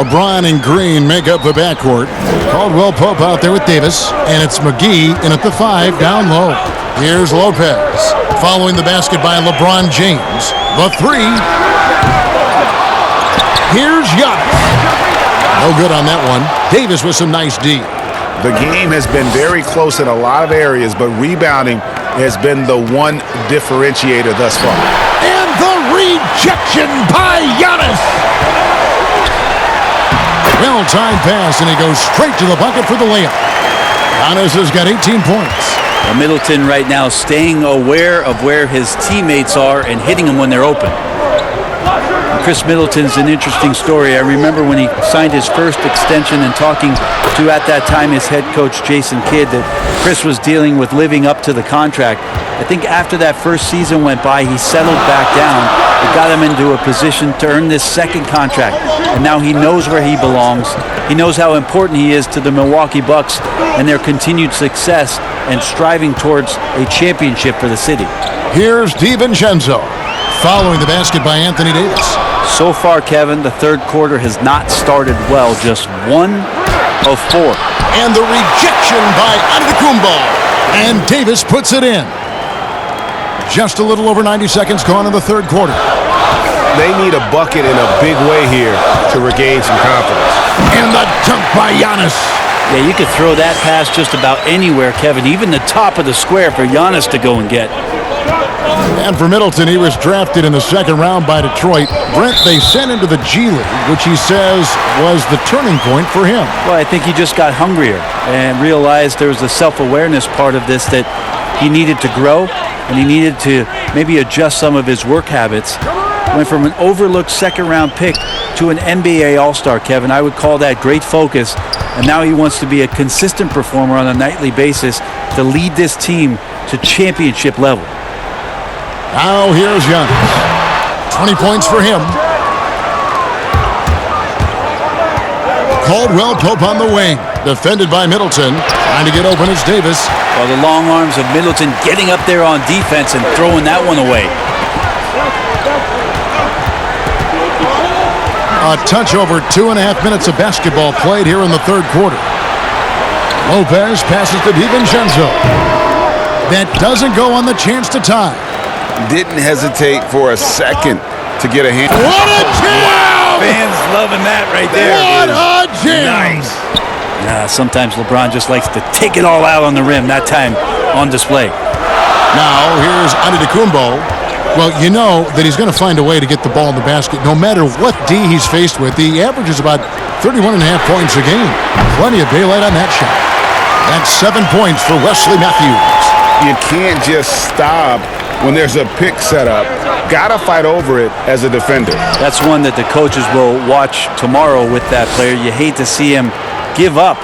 LeBron and Green make up the backcourt. Caldwell Pope out there with Davis, and it's McGee in at the 5 down low. Here's Lopez following the basket by LeBron James. The 3. Here's Giannis. No good on that one. Davis with some nice D. The game has been very close in a lot of areas, but rebounding has been the one differentiator thus far. And the rejection by Giannis. Well-timed pass, and he goes straight to the bucket for the layup. Giannis has got 18 points. Middleton right now staying aware of where his teammates are and hitting them when they're open. Chris Middleton's an interesting story. I remember when he signed his first extension and talking to, at that time, his head coach, Jason Kidd, that Chris was dealing with living up to the contract. I think after that first season went by, he settled back down. It got him into a position to earn this second contract. And now he knows where he belongs. He knows how important he is to the Milwaukee Bucks and their continued success and striving towards a championship for the city. Here's DiVincenzo following the basket by Anthony Davis. So far, Kevin, the third quarter has not started well. Just 1 of 4. And the rejection by Antetokounmpo. And Davis puts it in. Just a little over 90 seconds gone in the third quarter. They need a bucket in a big way here to regain some confidence. And the dunk by Giannis. Yeah, you could throw that pass just about anywhere, Kevin, even the top of the square for Giannis to go and get. And for Middleton, he was drafted in the second round by Detroit. Brent, they sent him to the G League, which he says was the turning point for him. Well, I think he just got hungrier and realized there was a self-awareness part of this that he needed to grow and he needed to maybe adjust some of his work habits. Went from an overlooked second-round pick to an NBA All-Star, Kevin. I would call that great focus. And now he wants to be a consistent performer on a nightly basis to lead this team to championship level. Now here's Giannis. 20 points for him. Caldwell Pope on the wing. Defended by Middleton. Trying to get open is Davis. Well, the long arms of Middleton getting up there on defense and throwing that one away. A touch over 2.5 minutes of basketball played here in the third quarter. Lopez passes to DiVincenzo. That doesn't go on the chance to tie. Didn't hesitate for a second to get a hand. What a jam! Fans loving that right there. What a jam! Nice. Sometimes LeBron just likes to take it all out on the rim, that time on display. Now here's Antetokounmpo. Well, you know that he's going to find a way to get the ball in the basket no matter what D he's faced with. He averages about 31.5 points a game. Plenty of daylight on that shot. That's 7 points for Wesley Matthews. You can't just stop when there's a pick set up. Gotta fight over it as a defender. That's one that the coaches will watch tomorrow with that player. You hate to see him give up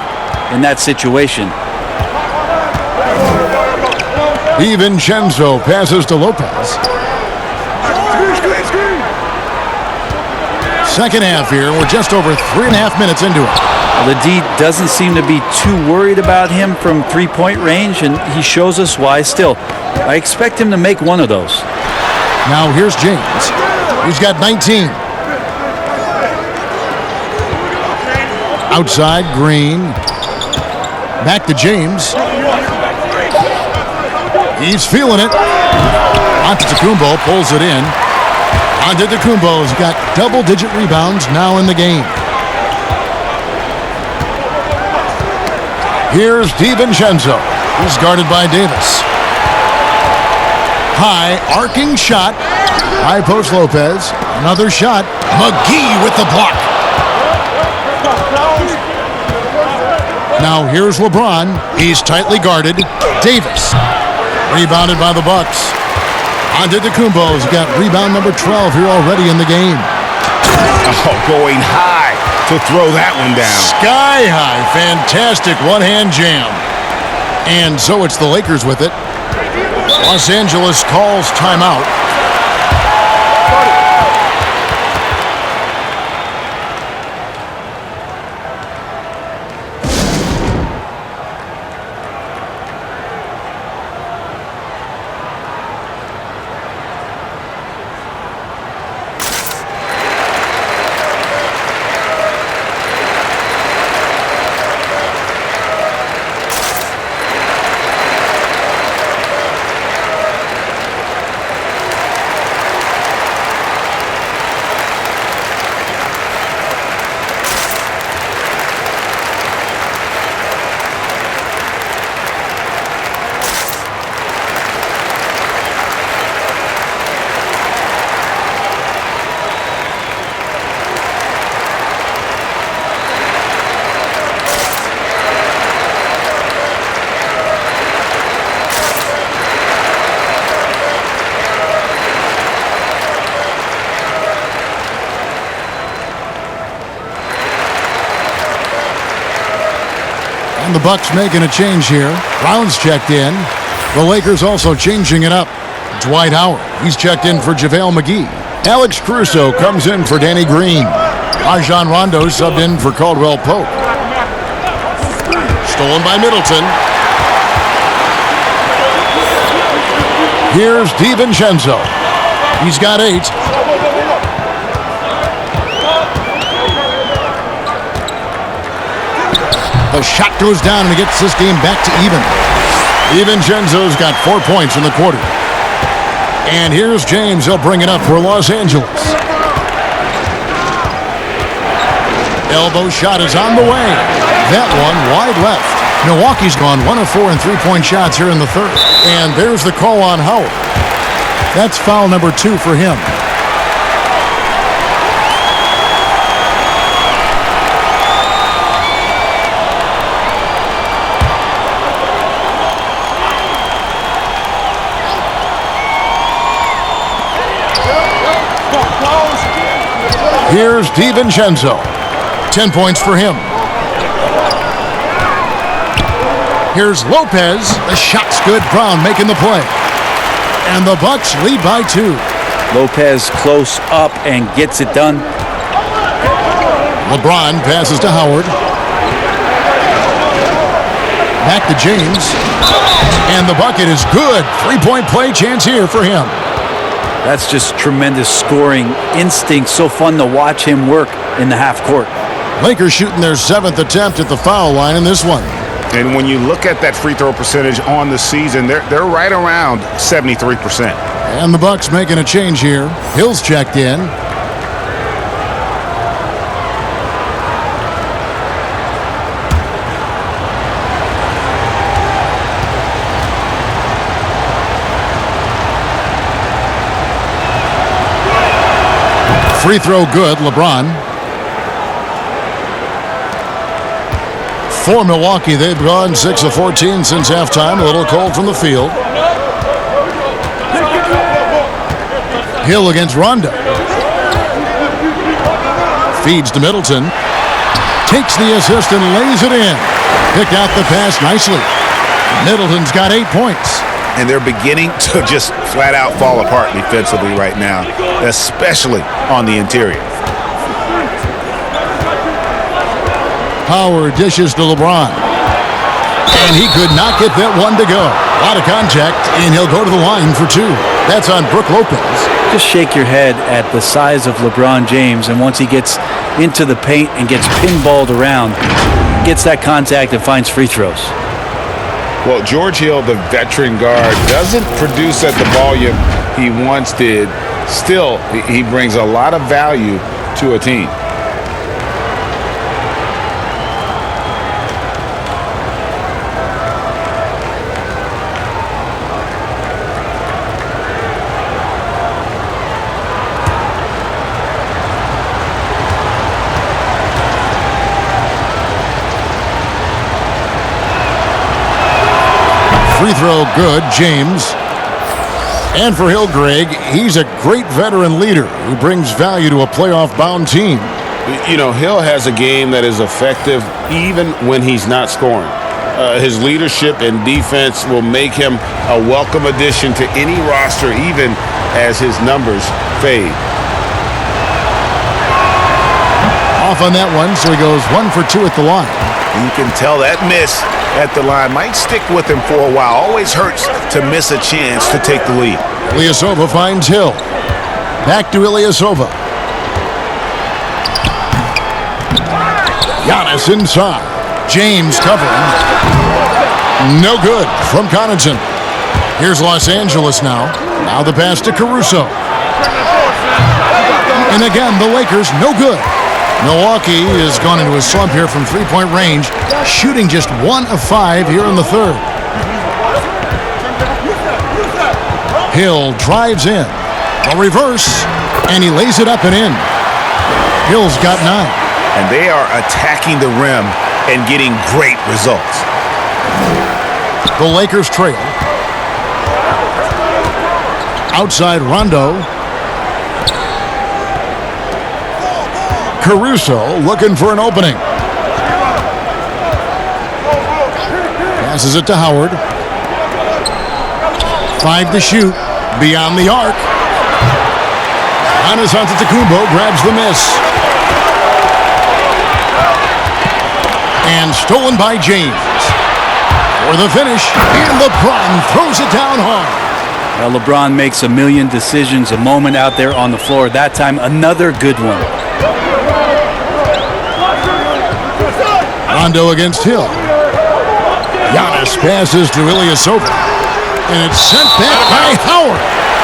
in that situation. DiVincenzo passes to Lopez. Second half here. We're just over 3.5 minutes into it. Well, the D doesn't seem to be too worried about him from three-point range, and he shows us why still. I expect him to make one of those. Now here's James. He's got 19. Outside, Green. Back to James. He's feeling it. Antetokounmpo pulls it in. Antetokounmpo has got double-digit rebounds now in the game. Here's DiVincenzo. He's guarded by Davis. High, arcing shot. High post Lopez. Another shot. McGee with the block. Now here's LeBron. He's tightly guarded. Davis. Rebounded by the Bucks. Antetokounmpo's got rebound number 12 here already in the game. Oh, going high to throw that one down. Sky high. Fantastic one-hand jam. And so it's the Lakers with it. Los Angeles calls timeout. The Bucks making a change here. Brown's checked in. The Lakers also changing it up. Dwight Howard, he's checked in for JaVale McGee. Alex Caruso comes in for Danny Green. Rajon Rondo subbed in for Caldwell Pope. Stolen by Middleton. Here's DiVincenzo. He's got 8. The shot goes down and it gets this game back to even. DiVincenzo's got 4 points in the quarter. And here's James. He'll bring it up for Los Angeles. Elbow shot is on the way. That one wide left. Milwaukee's gone 1 of 4 in three-point shots here in the third. And there's the call on Howard. That's foul number 2 for him. Here's DiVincenzo. 10 points for him. Here's Lopez. The shot's good. Brown making the play. And the Bucks lead by 2. Lopez close up and gets it done. LeBron passes to Howard. Back to James. And the bucket is good. 3-point play chance here for him. That's just tremendous scoring instinct. So fun to watch him work in the half court. Lakers shooting their 7th attempt at the foul line in this one. And when you look at that free throw percentage on the season, they're right around 73%. And the Bucks making a change here. Hill's checked in. Free throw good, LeBron. For Milwaukee, they've gone 6 of 14 since halftime. A little cold from the field. Hill against Rondo. Feeds to Middleton. Takes the assist and lays it in. Picked out the pass nicely. Middleton's got 8 points. And they're beginning to just flat out fall apart defensively right now, especially on the interior. Howard dishes to LeBron. And he could not get that one to go. A lot of contact, and he'll go to the line for 2. That's on Brook Lopez. Just shake your head at the size of LeBron James, and once he gets into the paint and gets pinballed around, gets that contact and finds free throws. Well, George Hill, the veteran guard, doesn't produce at the volume he once did. Still, he brings a lot of value to a team. Free throw good, James. And for Hill, Greg, he's a great veteran leader who brings value to a playoff-bound team. You know, Hill has a game that is effective even when he's not scoring. His leadership and defense will make him a welcome addition to any roster, even as his numbers fade. Off on that one, so he goes 1 for 2 at the line. You can tell that miss at the line might stick with him for a while. Always hurts to miss a chance to take the lead. Ilyasova finds Hill. Back to Ilyasova. Giannis inside. James covering. No good from Connaughton. Here's Los Angeles now. Now the pass to Caruso. And again, the Lakers, no good. Milwaukee has gone into a slump here from three-point range, shooting just 1 of 5 here in the third. Hill drives in. A reverse, and he lays it up and in. Hill's got 9. And they are attacking the rim and getting great results. The Lakers trail. Outside Rondo. Caruso looking for an opening. Passes it to Howard. 5 to shoot. Beyond the arc. Giannis Antetokounmpo grabs the miss. And stolen by James. For the finish, and LeBron throws it down hard. Well, LeBron makes a million decisions a moment out there on the floor. That time, another good one. Rondo against Hill. Giannis passes to Ilyasova. And it's sent back by Howard.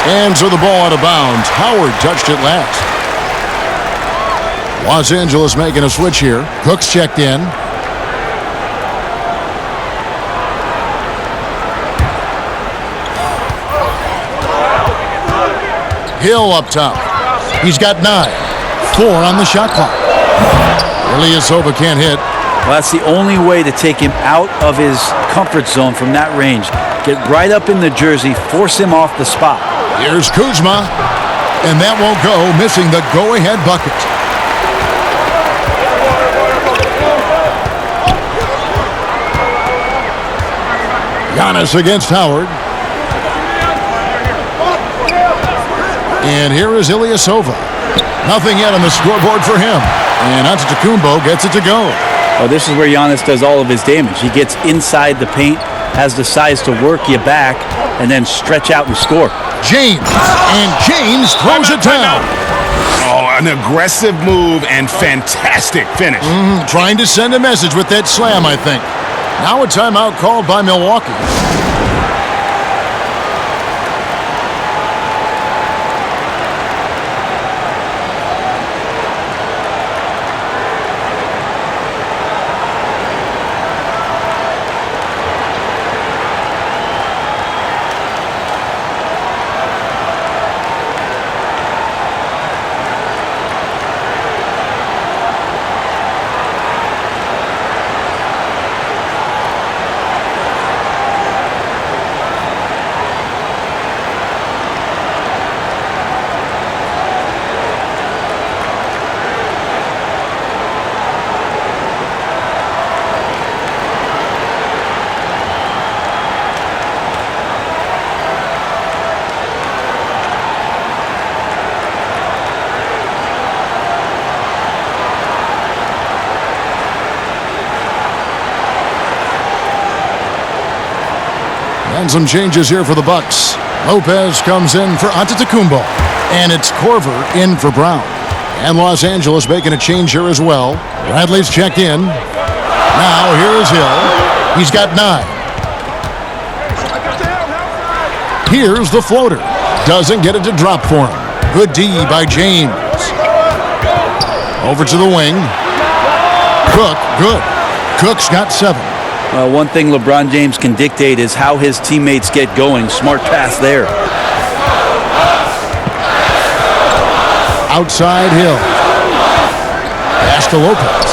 And so the ball out of bounds. Howard touched it last. Los Angeles making a switch here. Cook's checked in. Hill up top. He's got 9. 4 on the shot clock. Ilyasova can't hit. Well, that's the only way to take him out of his comfort zone from that range. Get right up in the jersey, force him off the spot. Here's Kuzma, and that won't go, missing the go-ahead bucket. Giannis against Howard. And here is Ilyasova. Nothing yet on the scoreboard for him. And Antetokounmpo gets it to go. Oh, this is where Giannis does all of his damage. He gets inside the paint, has the size to work you back, and then stretch out and score. James, and James throws it down. Oh, an aggressive move and fantastic finish. Trying to send a message with that slam, I think. Now a timeout called by Milwaukee. And some changes here for the Bucks. Lopez comes in for Antetokounmpo. And it's Korver in for Brown. And Los Angeles making a change here as well. Bradley's checked in. Now here is Hill. He's got 9. Here's the floater. Doesn't get it to drop for him. Good D by James. Over to the wing. Cook, good. Cook's got 7. Well, one thing LeBron James can dictate is how his teammates get going. Smart pass there. Outside Hill. Pass to Lopez.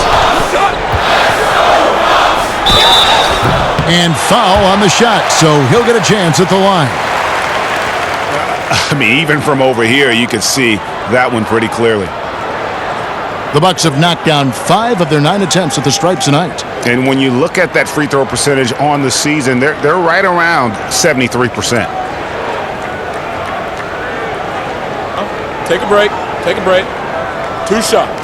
And foul on the shot, so he'll get a chance at the line. I mean, even from over here, you can see that one pretty clearly. The Bucks have knocked down 5 of their 9 attempts at the stripes tonight. And when you look at that free throw percentage on the season, they're right around 73%. Take a break. Take a break. 2 shots.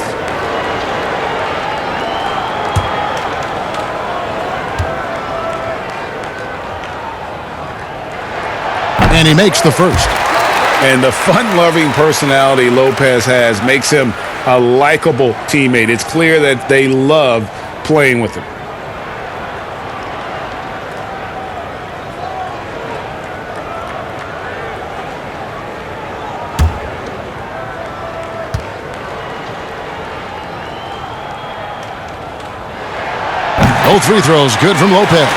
And he makes the first. And the fun-loving personality Lopez has makes him a likable teammate. It's clear that they love playing with him. Both free throws good from Lopez.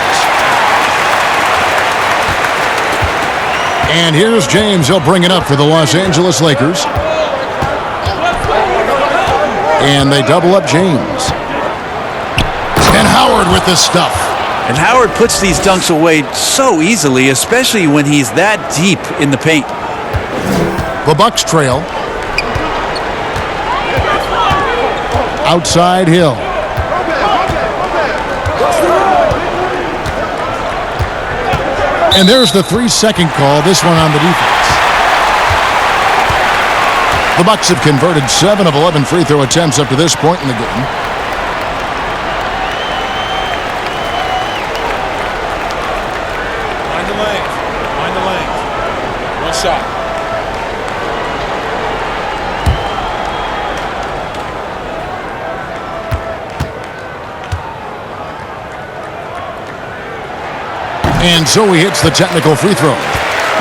And here's James. He'll bring it up for the Los Angeles Lakers. And they double up James. And Howard with this stuff. And Howard puts these dunks away so easily, especially when he's that deep in the paint. The Bucks trail. Outside Hill. And there's the 3-second call, this one on the defense. The Bucks have converted 7 of 11 free throw attempts up to this point in the game. Mind the lanes. Mind the lanes. 1 shot. And so he hits the technical free throw.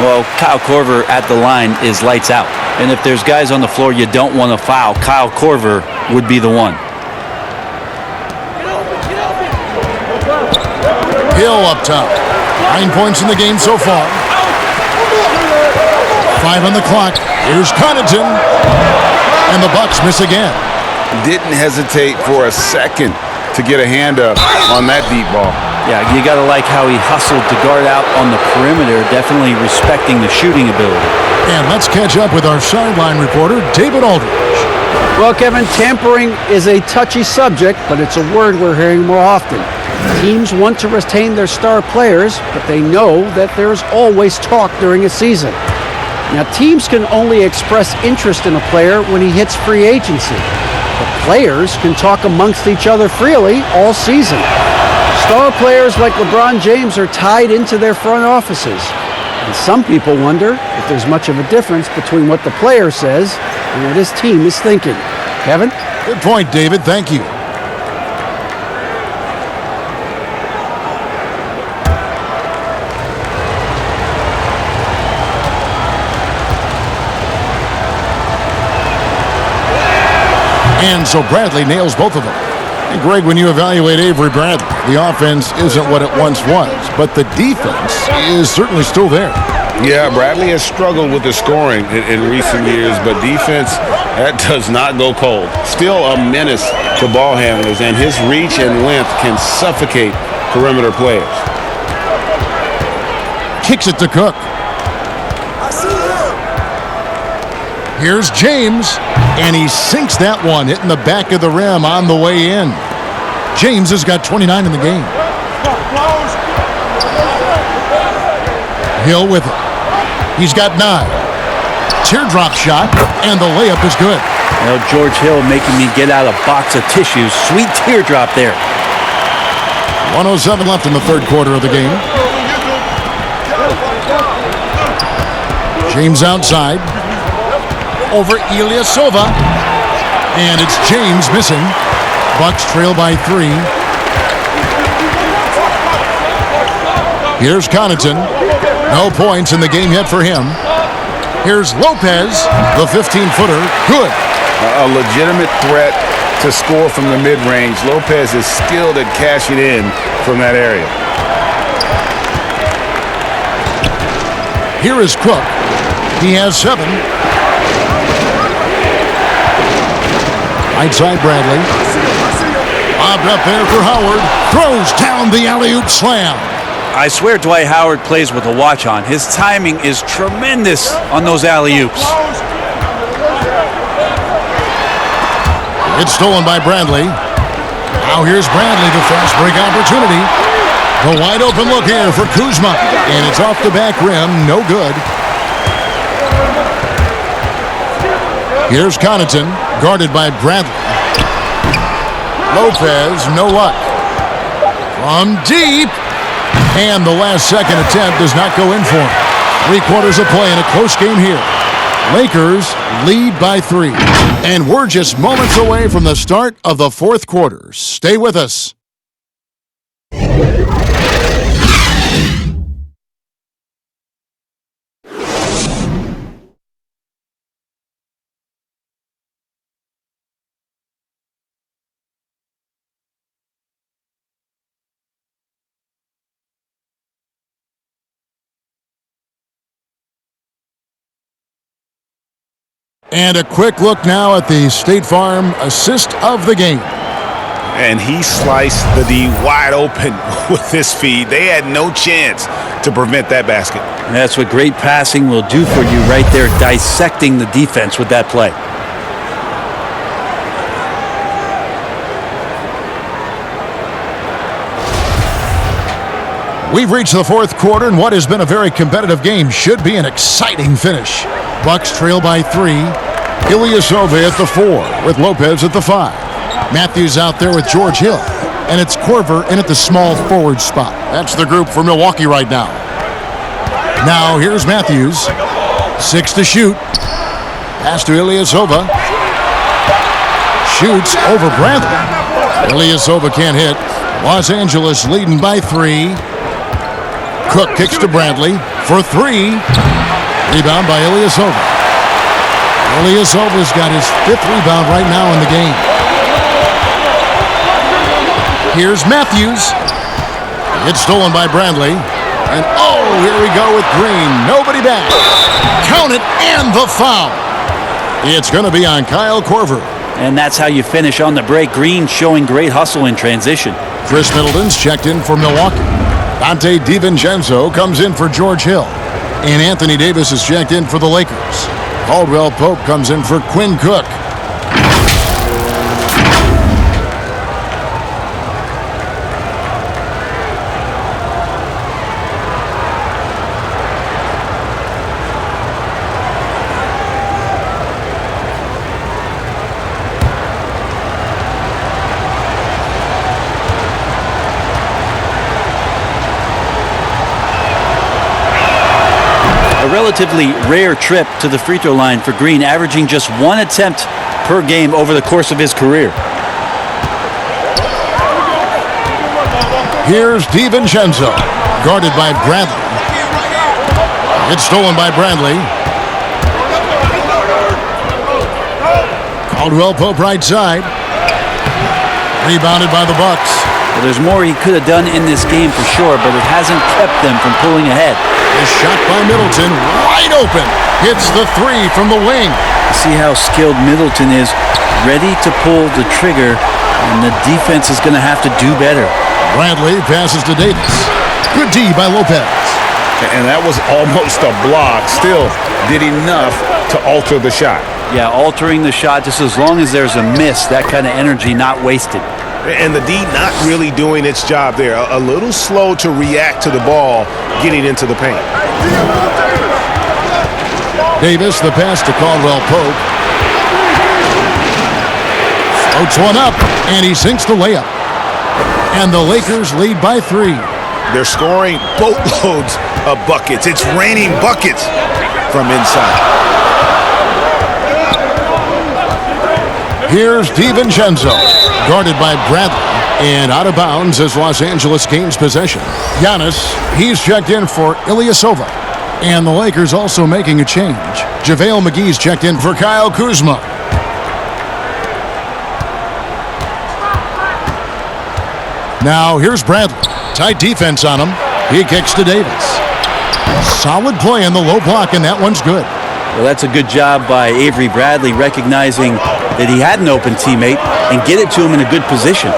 Well, Kyle Korver at the line is lights out. And if there's guys on the floor you don't want to foul, Kyle Korver would be the one. Hill up top. 9 points in the game so far. 5 on the clock. Here's Connaughton. And the Bucks miss again. Didn't hesitate for a second to get a hand up on that deep ball. Yeah, you got to like how he hustled to guard out on the perimeter, definitely respecting the shooting ability. And let's catch up with our sideline reporter, David Aldridge. Well, Kevin, tampering is a touchy subject, but it's a word we're hearing more often. Teams want to retain their star players, but they know that there's always talk during a season. Now, teams can only express interest in a player when he hits free agency. But players can talk amongst each other freely all season. Star players like LeBron James are tied into their front offices. And some people wonder if there's much of a difference between what the player says and what his team is thinking. Kevin? Good point, David. Thank you. And so Bradley nails both of them. And Greg, when you evaluate Avery Bradley, the offense isn't what it once was, but the defense is certainly still there. Yeah, Bradley has struggled with the scoring in recent years, but defense, that does not go cold. Still a menace to ball handlers, and his reach and length can suffocate perimeter players. Kicks it to Cook. Here's James, and he sinks that one, hitting the back of the rim on the way in. James has got 29 in the game. Hill with it. He's got 9. Teardrop shot, and the layup is good. Well, George Hill making me get out a box of tissues. Sweet teardrop there. 1:07 left in the third quarter of the game. James outside. Over Ilyasova. And it's James missing. Bucks trail by 3. Here's Connaughton. No points in the game yet for him. Here's Lopez, the 15-footer. Good. A legitimate threat to score from the mid-range. Lopez is skilled at cashing in from that area. Here is Cook. He has 7. Right side Bradley. Lobbed up there for Howard. Throws down the alley-oop slam. I swear Dwight Howard plays with a watch on. His timing is tremendous on those alley-oops. It's stolen by Bradley. Now here's Bradley, the fast break opportunity. The wide open look here for Kuzma. And it's off the back rim, no good. Here's Connaughton, guarded by Bradley. Lopez, no luck. From deep. And the last second attempt does not go in for him. 3/4 of play in a close game here. Lakers lead by 3. And we're just moments away from the start of the fourth quarter. Stay with us. And a quick look now at the State Farm assist of the game. And he sliced the D wide open with this feed. They had no chance to prevent that basket. And that's what great passing will do for you right there, dissecting the defense with that play. We've reached the fourth quarter, and what has been a very competitive game should be an exciting finish. Bucks trail by 3. Ilyasova at the 4 with Lopez at the 5. Matthews out there with George Hill. And it's Korver in at the small forward spot. That's the group for Milwaukee right now. Now here's Matthews. 6 to shoot. Pass to Ilyasova. Shoots over Bradley. Ilyasova can't hit. Los Angeles leading by 3. Cook kicks to Bradley for 3. Rebound by Ilyasova. Ilyasova's got his 5th rebound right now in the game. Here's Matthews. It's stolen by Bradley. And oh, here we go with Green. Nobody back. Count it, and the foul. It's going to be on Kyle Korver. And that's how you finish on the break. Green showing great hustle in transition. Chris Middleton's checked in for Milwaukee. Dante DiVincenzo comes in for George Hill. And Anthony Davis is checked in for the Lakers. Caldwell Pope comes in for Quinn Cook. Relatively rare trip to the free throw line for Green, averaging just 1 attempt per game over the course of his career. Here's DiVincenzo, guarded by Bradley. It's stolen by Bradley. Caldwell Pope right side. Rebounded by the Bucks. Well, there's more he could have done in this game for sure, but it hasn't kept them from pulling ahead. A shot by Middleton, wide open. Hits the 3 from the wing. See how skilled Middleton is, ready to pull the trigger, and the defense is going to have to do better. Bradley passes to Davis. Good D by Lopez. And that was almost a block. Still did enough to alter the shot. Yeah, altering the shot, just as long as there's a miss, that kind of energy not wasted. And the D not really doing its job there. A little slow to react to the ball getting into the paint. Davis, the pass to Caldwell Pope. Floats one up, and he sinks the layup. And the Lakers lead by 3. They're scoring boatloads of buckets. It's raining buckets from inside. Here's DiVincenzo, guarded by Bradley, and out of bounds as Los Angeles gains possession. Giannis, he's checked in for Ilyasova, and the Lakers also making a change. JaVale McGee's checked in for Kyle Kuzma. Now here's Bradley, tight defense on him. He kicks to Davis. Solid play in the low block, and that one's good. Well, that's a good job by Avery Bradley, recognizing that he had an open teammate and get it to him in a good position.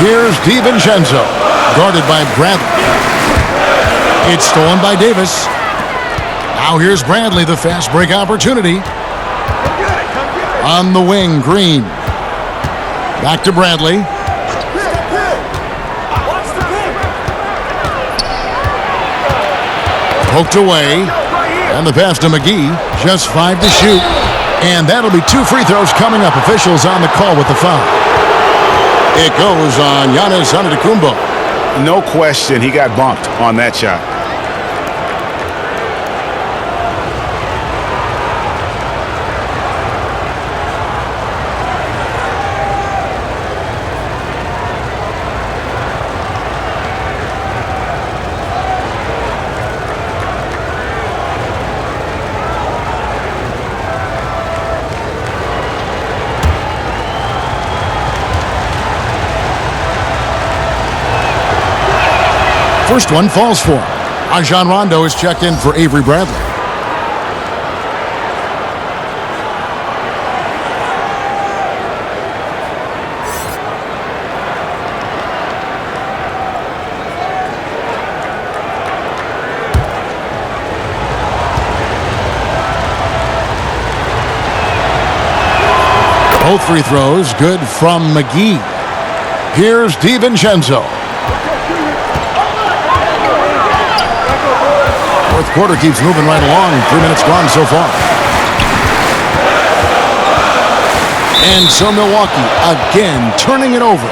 Here's DiVincenzo, guarded by Bradley. It's stolen by Davis. Now here's Bradley, the fast break opportunity. On the wing, Green. Back to Bradley. Poked away. And the pass to McGee. Just 5 to shoot. And that'll be 2 free throws coming up. Officials on the call with the foul. It goes on Giannis Antetokounmpo. No question, he got bumped on that shot. First one falls for him. Rajon Rondo is checked in for Avery Bradley. Both free throws good from McGee. Here's DiVincenzo. Fourth quarter keeps moving right along. 3 minutes gone so far. And so Milwaukee again turning it over.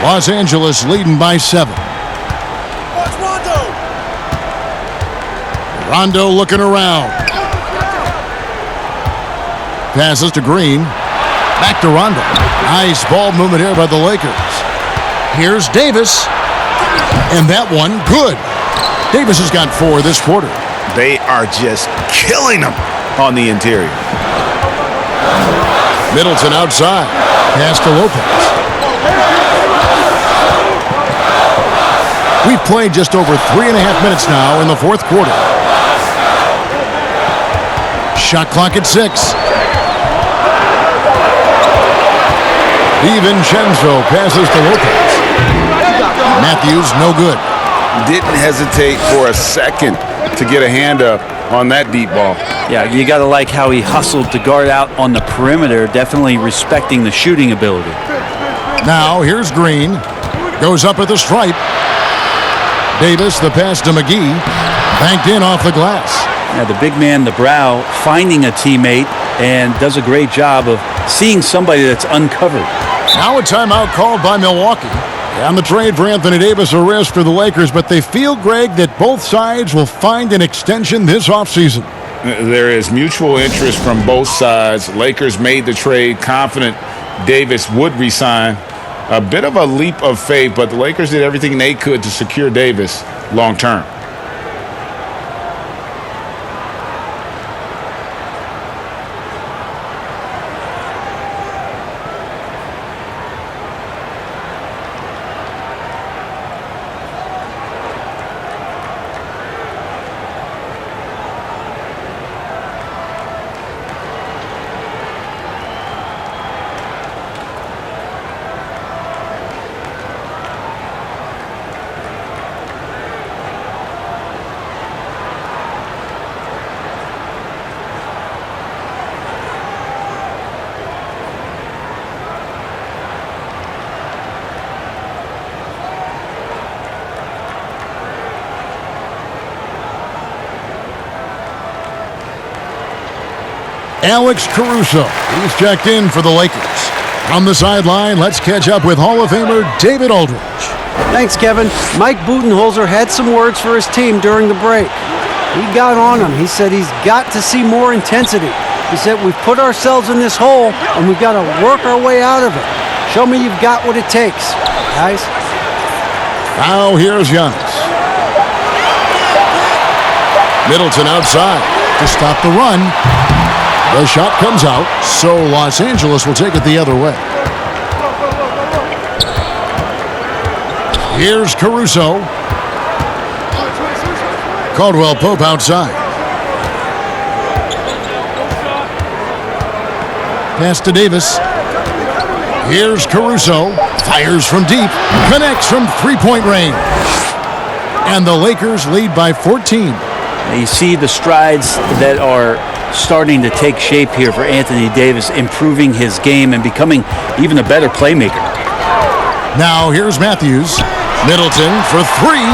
Los Angeles leading by 7. Rondo looking around. Passes to Green. Back to Rondo. Nice ball movement here by the Lakers. Here's Davis. And that one, good. Davis has got 4 this quarter. They are just killing them on the interior. Middleton outside. Pass to Lopez. We've played just over 3.5 minutes now in the fourth quarter. Shot clock at 6. DiVincenzo passes to Lopez. Matthews, no good. Didn't hesitate for a second to get a hand up on that deep ball. Yeah, you got to like how he hustled to guard out on the perimeter, definitely respecting the shooting ability. Now, here's Green. Goes up at the stripe. Davis, the pass to McGee. Banked in off the glass. Yeah, the big man, the brow, finding a teammate and does a great job of seeing somebody that's uncovered. Now a timeout called by Milwaukee. And the trade for Anthony Davis, a risk for the Lakers, but they feel, Greg, that both sides will find an extension this offseason. There is mutual interest from both sides. Lakers made the trade confident Davis would resign. A bit of a leap of faith, but the Lakers did everything they could to secure Davis long term. Alex Caruso, he's checked in for the Lakers. On the sideline, let's catch up with Hall of Famer David Aldridge. Thanks, Kevin. Mike Budenholzer had some words for his team during the break. He got on him. He said he's got to see more intensity. He said we've put ourselves in this hole and we've got to work our way out of it. Show me you've got what it takes, guys. Now here's Giannis. Middleton outside to stop the run. The shot comes out, so Los Angeles will take it the other way. Here's Caruso. Caldwell Pope outside. Pass to Davis. Here's Caruso. Fires from deep. Connects from three-point range. And the Lakers lead by 14. You see the strides that are starting to take shape here for Anthony Davis, improving his game and becoming even a better playmaker. Now here's Matthews. Middleton for three.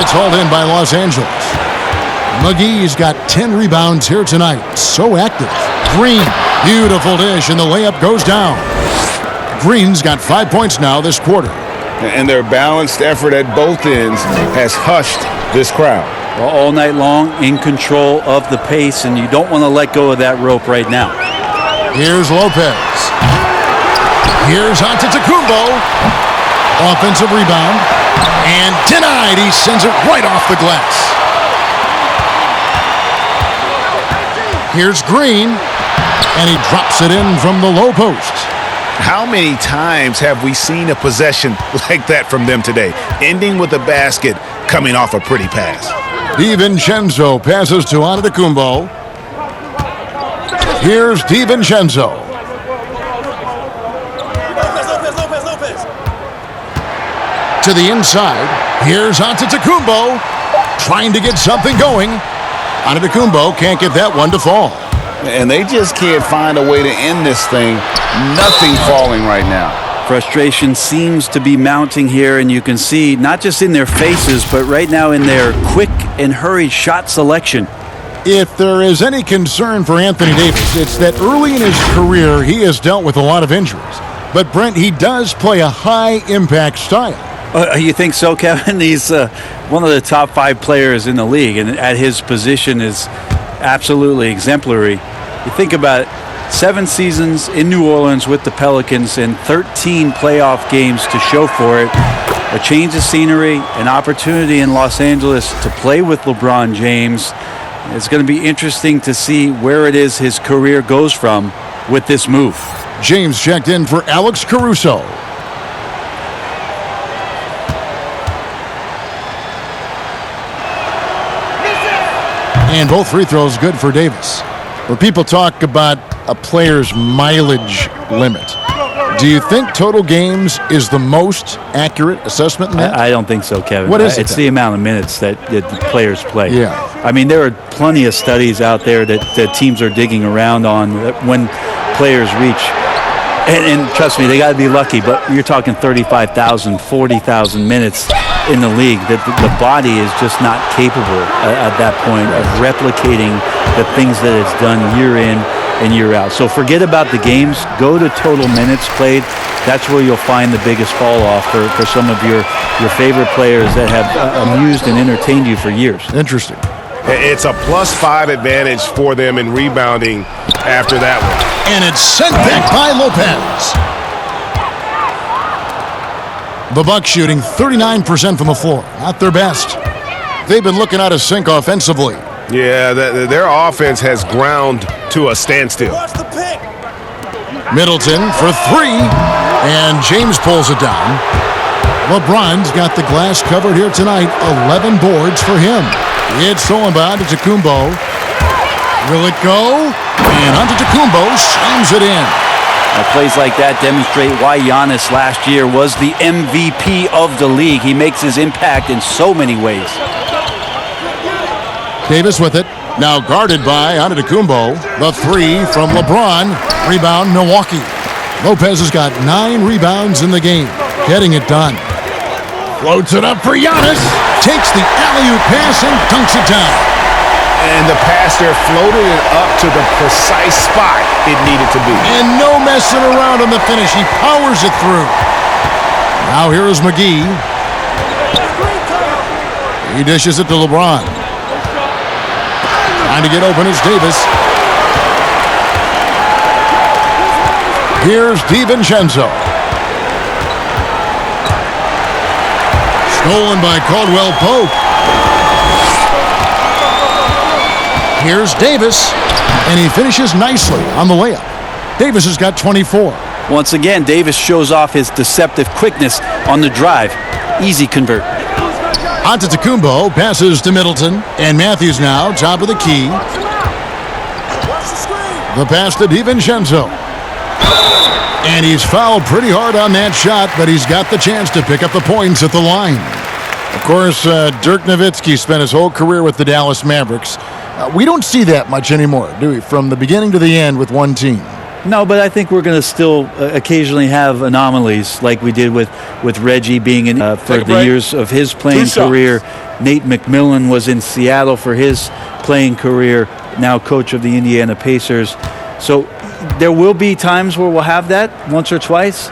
It's hauled in by Los Angeles. McGee's got 10 rebounds here tonight. So active. Green. Beautiful dish, and the layup goes down. Green's got 5 points now this quarter. And their balanced effort at both ends has hushed this crowd. Well, all night long, in control of the pace, and you don't want to let go of that rope right now. Here's Lopez. Here's Antetokounmpo. Offensive rebound. And denied. He sends it right off the glass. Here's Green. And he drops it in from the low post. How many times have we seen a possession like that from them today, ending with a basket coming off a pretty pass? DiVincenzo passes to Antetokounmpo. Here's DiVincenzo. To the inside. Here's Antetokounmpo. Trying to get something going. Antetokounmpo can't get that one to fall. And they just can't find a way to end this thing. Nothing falling right now. Frustration seems to be mounting here, and you can see not just in their faces, but right now in their quick and hurried shot selection. If there is any concern for Anthony Davis, it's that early in his career he has dealt with a lot of injuries. But Brent, he does play a high-impact style. You think so, Kevin? He's one of the top 5 players in the league, and at his position is absolutely exemplary. You think about it, 7 seasons in New Orleans with the Pelicans and 13 playoff games to show for it. A change of scenery, an opportunity in Los Angeles to play with LeBron James. It's going to be interesting to see where it is his career goes from with this move. James checked in for Alex Caruso. And both free throws good for Davis. When people talk about a player's mileage limit, do you think total games is the most accurate assessment in that? I don't think so, Kevin. What is it? It's the amount of minutes that the players play. Yeah. I mean, there are plenty of studies out there that teams are digging around on when players reach. And trust me, they got to be lucky, but you're talking 35,000, 40,000 minutes in the league. That the body is just not capable at that point of replicating the things that it's done year in and year out. So forget about the games. Go to total minutes played. That's where you'll find the biggest fall off for some of your favorite players that have amused and entertained you for years. Interesting. It's a +5 advantage for them in rebounding after that one. And it's sent back by Lopez. The Bucks shooting 39% from the floor. Not their best. They've been looking out of sync offensively. Yeah, their offense has ground to a standstill. Middleton for three. And James pulls it down. LeBron's got the glass covered here tonight. 11 boards for him. It's stolen by Antetokounmpo. Will it go? And Antetokounmpo slams it in. Plays like that demonstrate why Giannis last year was the MVP of the league. He makes his impact in so many ways. Davis with it. Now guarded by Antetokounmpo. The three from LeBron. Rebound Milwaukee. Lopez has got 9 rebounds in the game. Getting it done. Floats it up for Giannis. Takes the alley-oop pass and dunks it down. And the pass there floated it up to the precise spot it needed to be. And no messing around on the finish. He powers it through. Now here is McGee. He dishes it to LeBron. Trying to get open is Davis. Here's DiVincenzo. Stolen by Caldwell Pope. Here's Davis, and he finishes nicely on the layup. Davis has got 24. Once again, Davis shows off his deceptive quickness on the drive. Easy convert. Antetokounmpo passes to Middleton, and Matthews now top of the key. The pass to DiVincenzo. And he's fouled pretty hard on that shot, but he's got the chance to pick up the points at the line. Of course, Dirk Nowitzki spent his whole career with the Dallas Mavericks. We don't see that much anymore, do we? From the beginning to the end with one team. No, but I think we're going to still occasionally have anomalies like we did with Reggie being in for the years of his playing career. Nate McMillan was in Seattle for his playing career, now coach of the Indiana Pacers. So there will be times where we'll have that once or twice.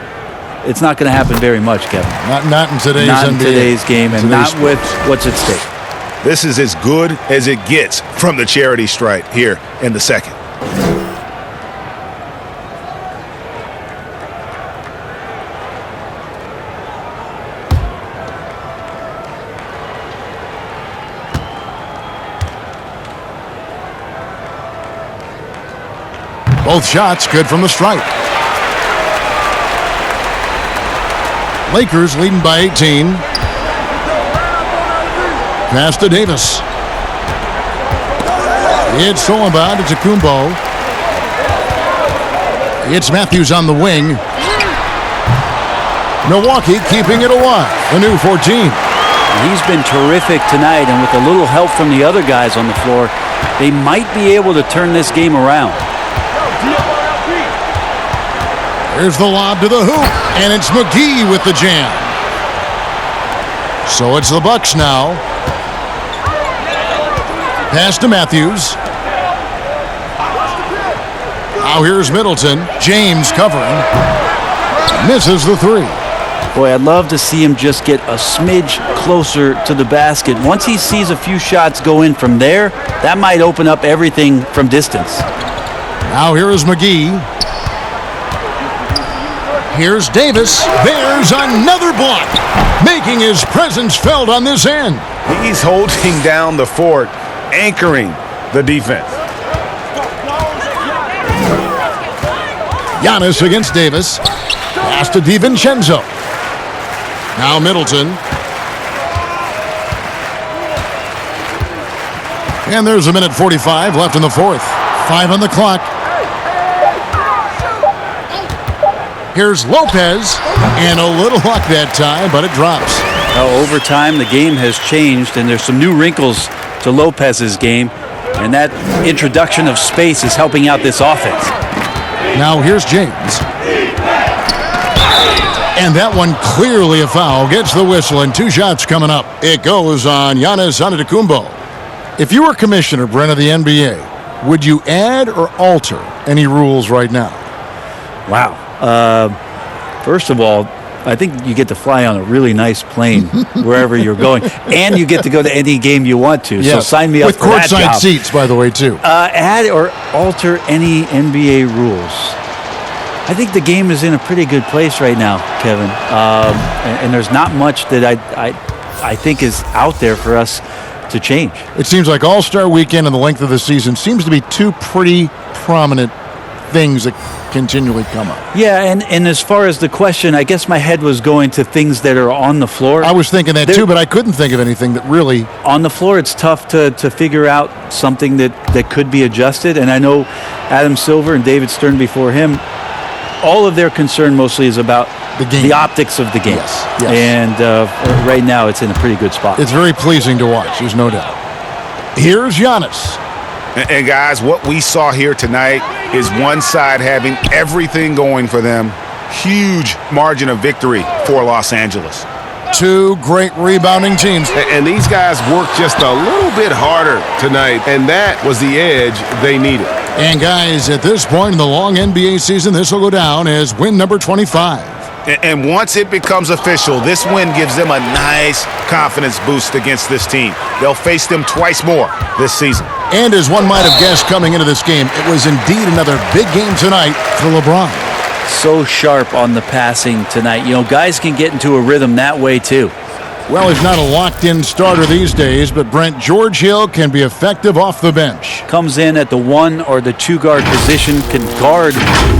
It's not going to happen very much, Kevin. Not in today's not NBA. In today's game, and not with what's at stake. This is as good as it gets from the charity stripe here in the second. Both shots good from the stripe. Lakers leading by 18. Pass to Davis. It's Solomon to Tacumbo. It's Matthews on the wing. Milwaukee keeping it alive. The new 14. He's been terrific tonight, and with a little help from the other guys on the floor, they might be able to turn this game around. Here's the lob to the hoop, and it's McGee with the jam. So it's the Bucks now. Pass to Matthews. Now here's Middleton. James covering. Misses the three. Boy, I'd love to see him just get a smidge closer to the basket. Once he sees a few shots go in from there, that might open up everything from distance. Now here is McGee. Here's Davis. There's another block, making his presence felt on this end. He's holding down the fort, anchoring the defense. Giannis against Davis. Pass to DiVincenzo. Now Middleton. And there's a minute 45 left in the fourth. 5 on the clock. Here's Lopez, and a little luck that time, but it drops. Over time, the game has changed, and there's some new wrinkles to Lopez's game, and that introduction of space is helping out this offense. Now here's James. And that one clearly a foul. Gets the whistle, and 2 shots coming up. It goes on Giannis Antetokounmpo. If you were commissioner, Brent, of the NBA, would you add or alter any rules right now? Wow. First of all, I think you get to fly on a really nice plane wherever you're going, and you get to go to any game you want to. Yes. So sign me up with for that job. With courtside seats, by the way, too. Add or alter any NBA rules. I think the game is in a pretty good place right now, Kevin, and there's not much that I think is out there for us to change. It seems like All-Star Weekend and the length of the season seems to be 2 pretty prominent things that continually come up. Yeah, and as far as the question, I guess my head was going to things that are on the floor. I was thinking that too, but I couldn't think of anything that really... On the floor, it's tough to figure out something that could be adjusted, and I know Adam Silver and David Stern before him, all of their concern mostly is about the game, the optics of the game. Yes. And right now, it's in a pretty good spot. It's very pleasing to watch, there's no doubt. Here's Giannis. And guys, what we saw here tonight is one side having everything going for them. Huge margin of victory for Los Angeles. 2 great rebounding teams. And these guys worked just a little bit harder tonight, and that was the edge they needed. And guys, at this point in the long NBA season, this will go down as win number 25. And once it becomes official, this win gives them a nice confidence boost against this team. They'll face them twice more this season. And as one might have guessed coming into this game, it was indeed another big game tonight for LeBron. So sharp on the passing tonight. You know, guys can get into a rhythm that way too. Well, he's not a locked-in starter these days, but Brent, George Hill can be effective off the bench. Comes in at the 1 or the 2 guard position, can guard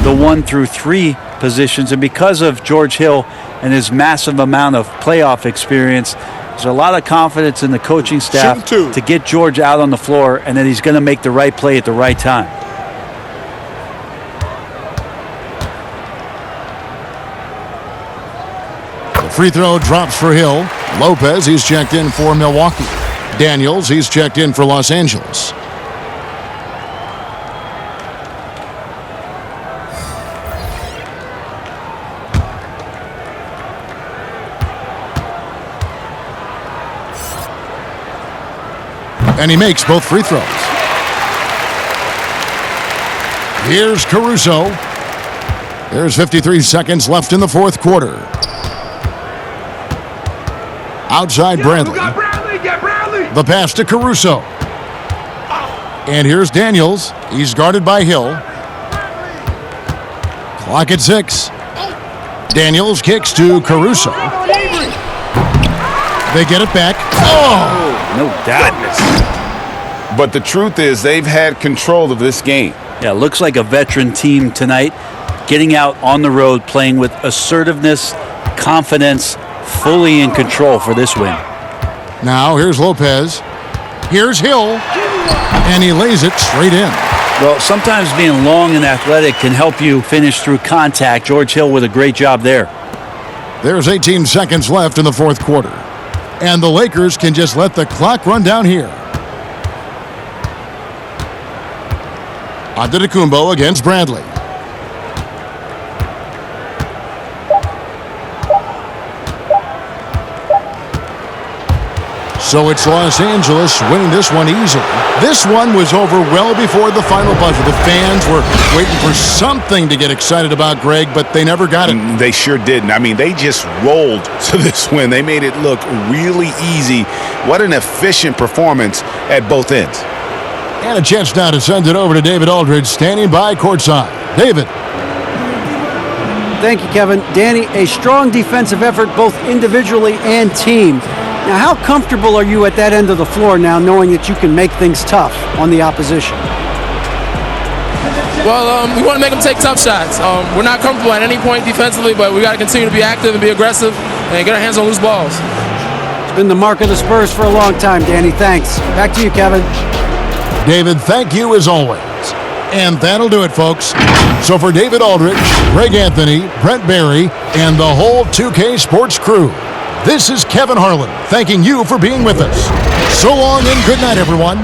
the 1 through 3 positions, and because of George Hill and his massive amount of playoff experience, there's a lot of confidence in the coaching staff to get George out on the floor, and then he's going to make the right play at the right time. Free throw drops for Hill. Lopez, he's checked in for Milwaukee. Daniels, he's checked in for Los Angeles. And he makes both free throws. Here's Caruso. There's 53 seconds left in the fourth quarter. Outside Bradley. The pass to Caruso. And here's Daniels. He's guarded by Hill. Clock at 6. Daniels kicks to Caruso. They get it back. Oh! No doubt. But the truth is they've had control of this game. Yeah, looks like a veteran team tonight, getting out on the road, playing with assertiveness, confidence, fully in control for this win. Now here's Lopez. Here's Hill. And he lays it straight in. Well, sometimes being long and athletic can help you finish through contact. George Hill with a great job there. There's 18 seconds left in the fourth quarter. And the Lakers can just let the clock run down here. Antetokounmpo against Bradley. So it's Los Angeles winning this one easily. This one was over well before the final buzzer. The fans were waiting for something to get excited about, Greg, but they never got it. They sure didn't. I mean, they just rolled to this win. They made it look really easy. What an efficient performance at both ends. And a chance now to send it over to David Aldridge, standing by courtside. David. Thank you, Kevin. Danny, a strong defensive effort both individually and team. Now, how comfortable are you at that end of the floor now, knowing that you can make things tough on the opposition? Well, we want to make them take tough shots. We're not comfortable at any point defensively, but we got to continue to be active and be aggressive and get our hands on loose balls. It's been the mark of the Spurs for a long time, Danny. Thanks. Back to you, Kevin. David, thank you as always. And that'll do it, folks. So for David Aldridge, Greg Anthony, Brent Barry, and the whole 2K Sports crew, this is Kevin Harlan thanking you for being with us. So long and good night, everyone.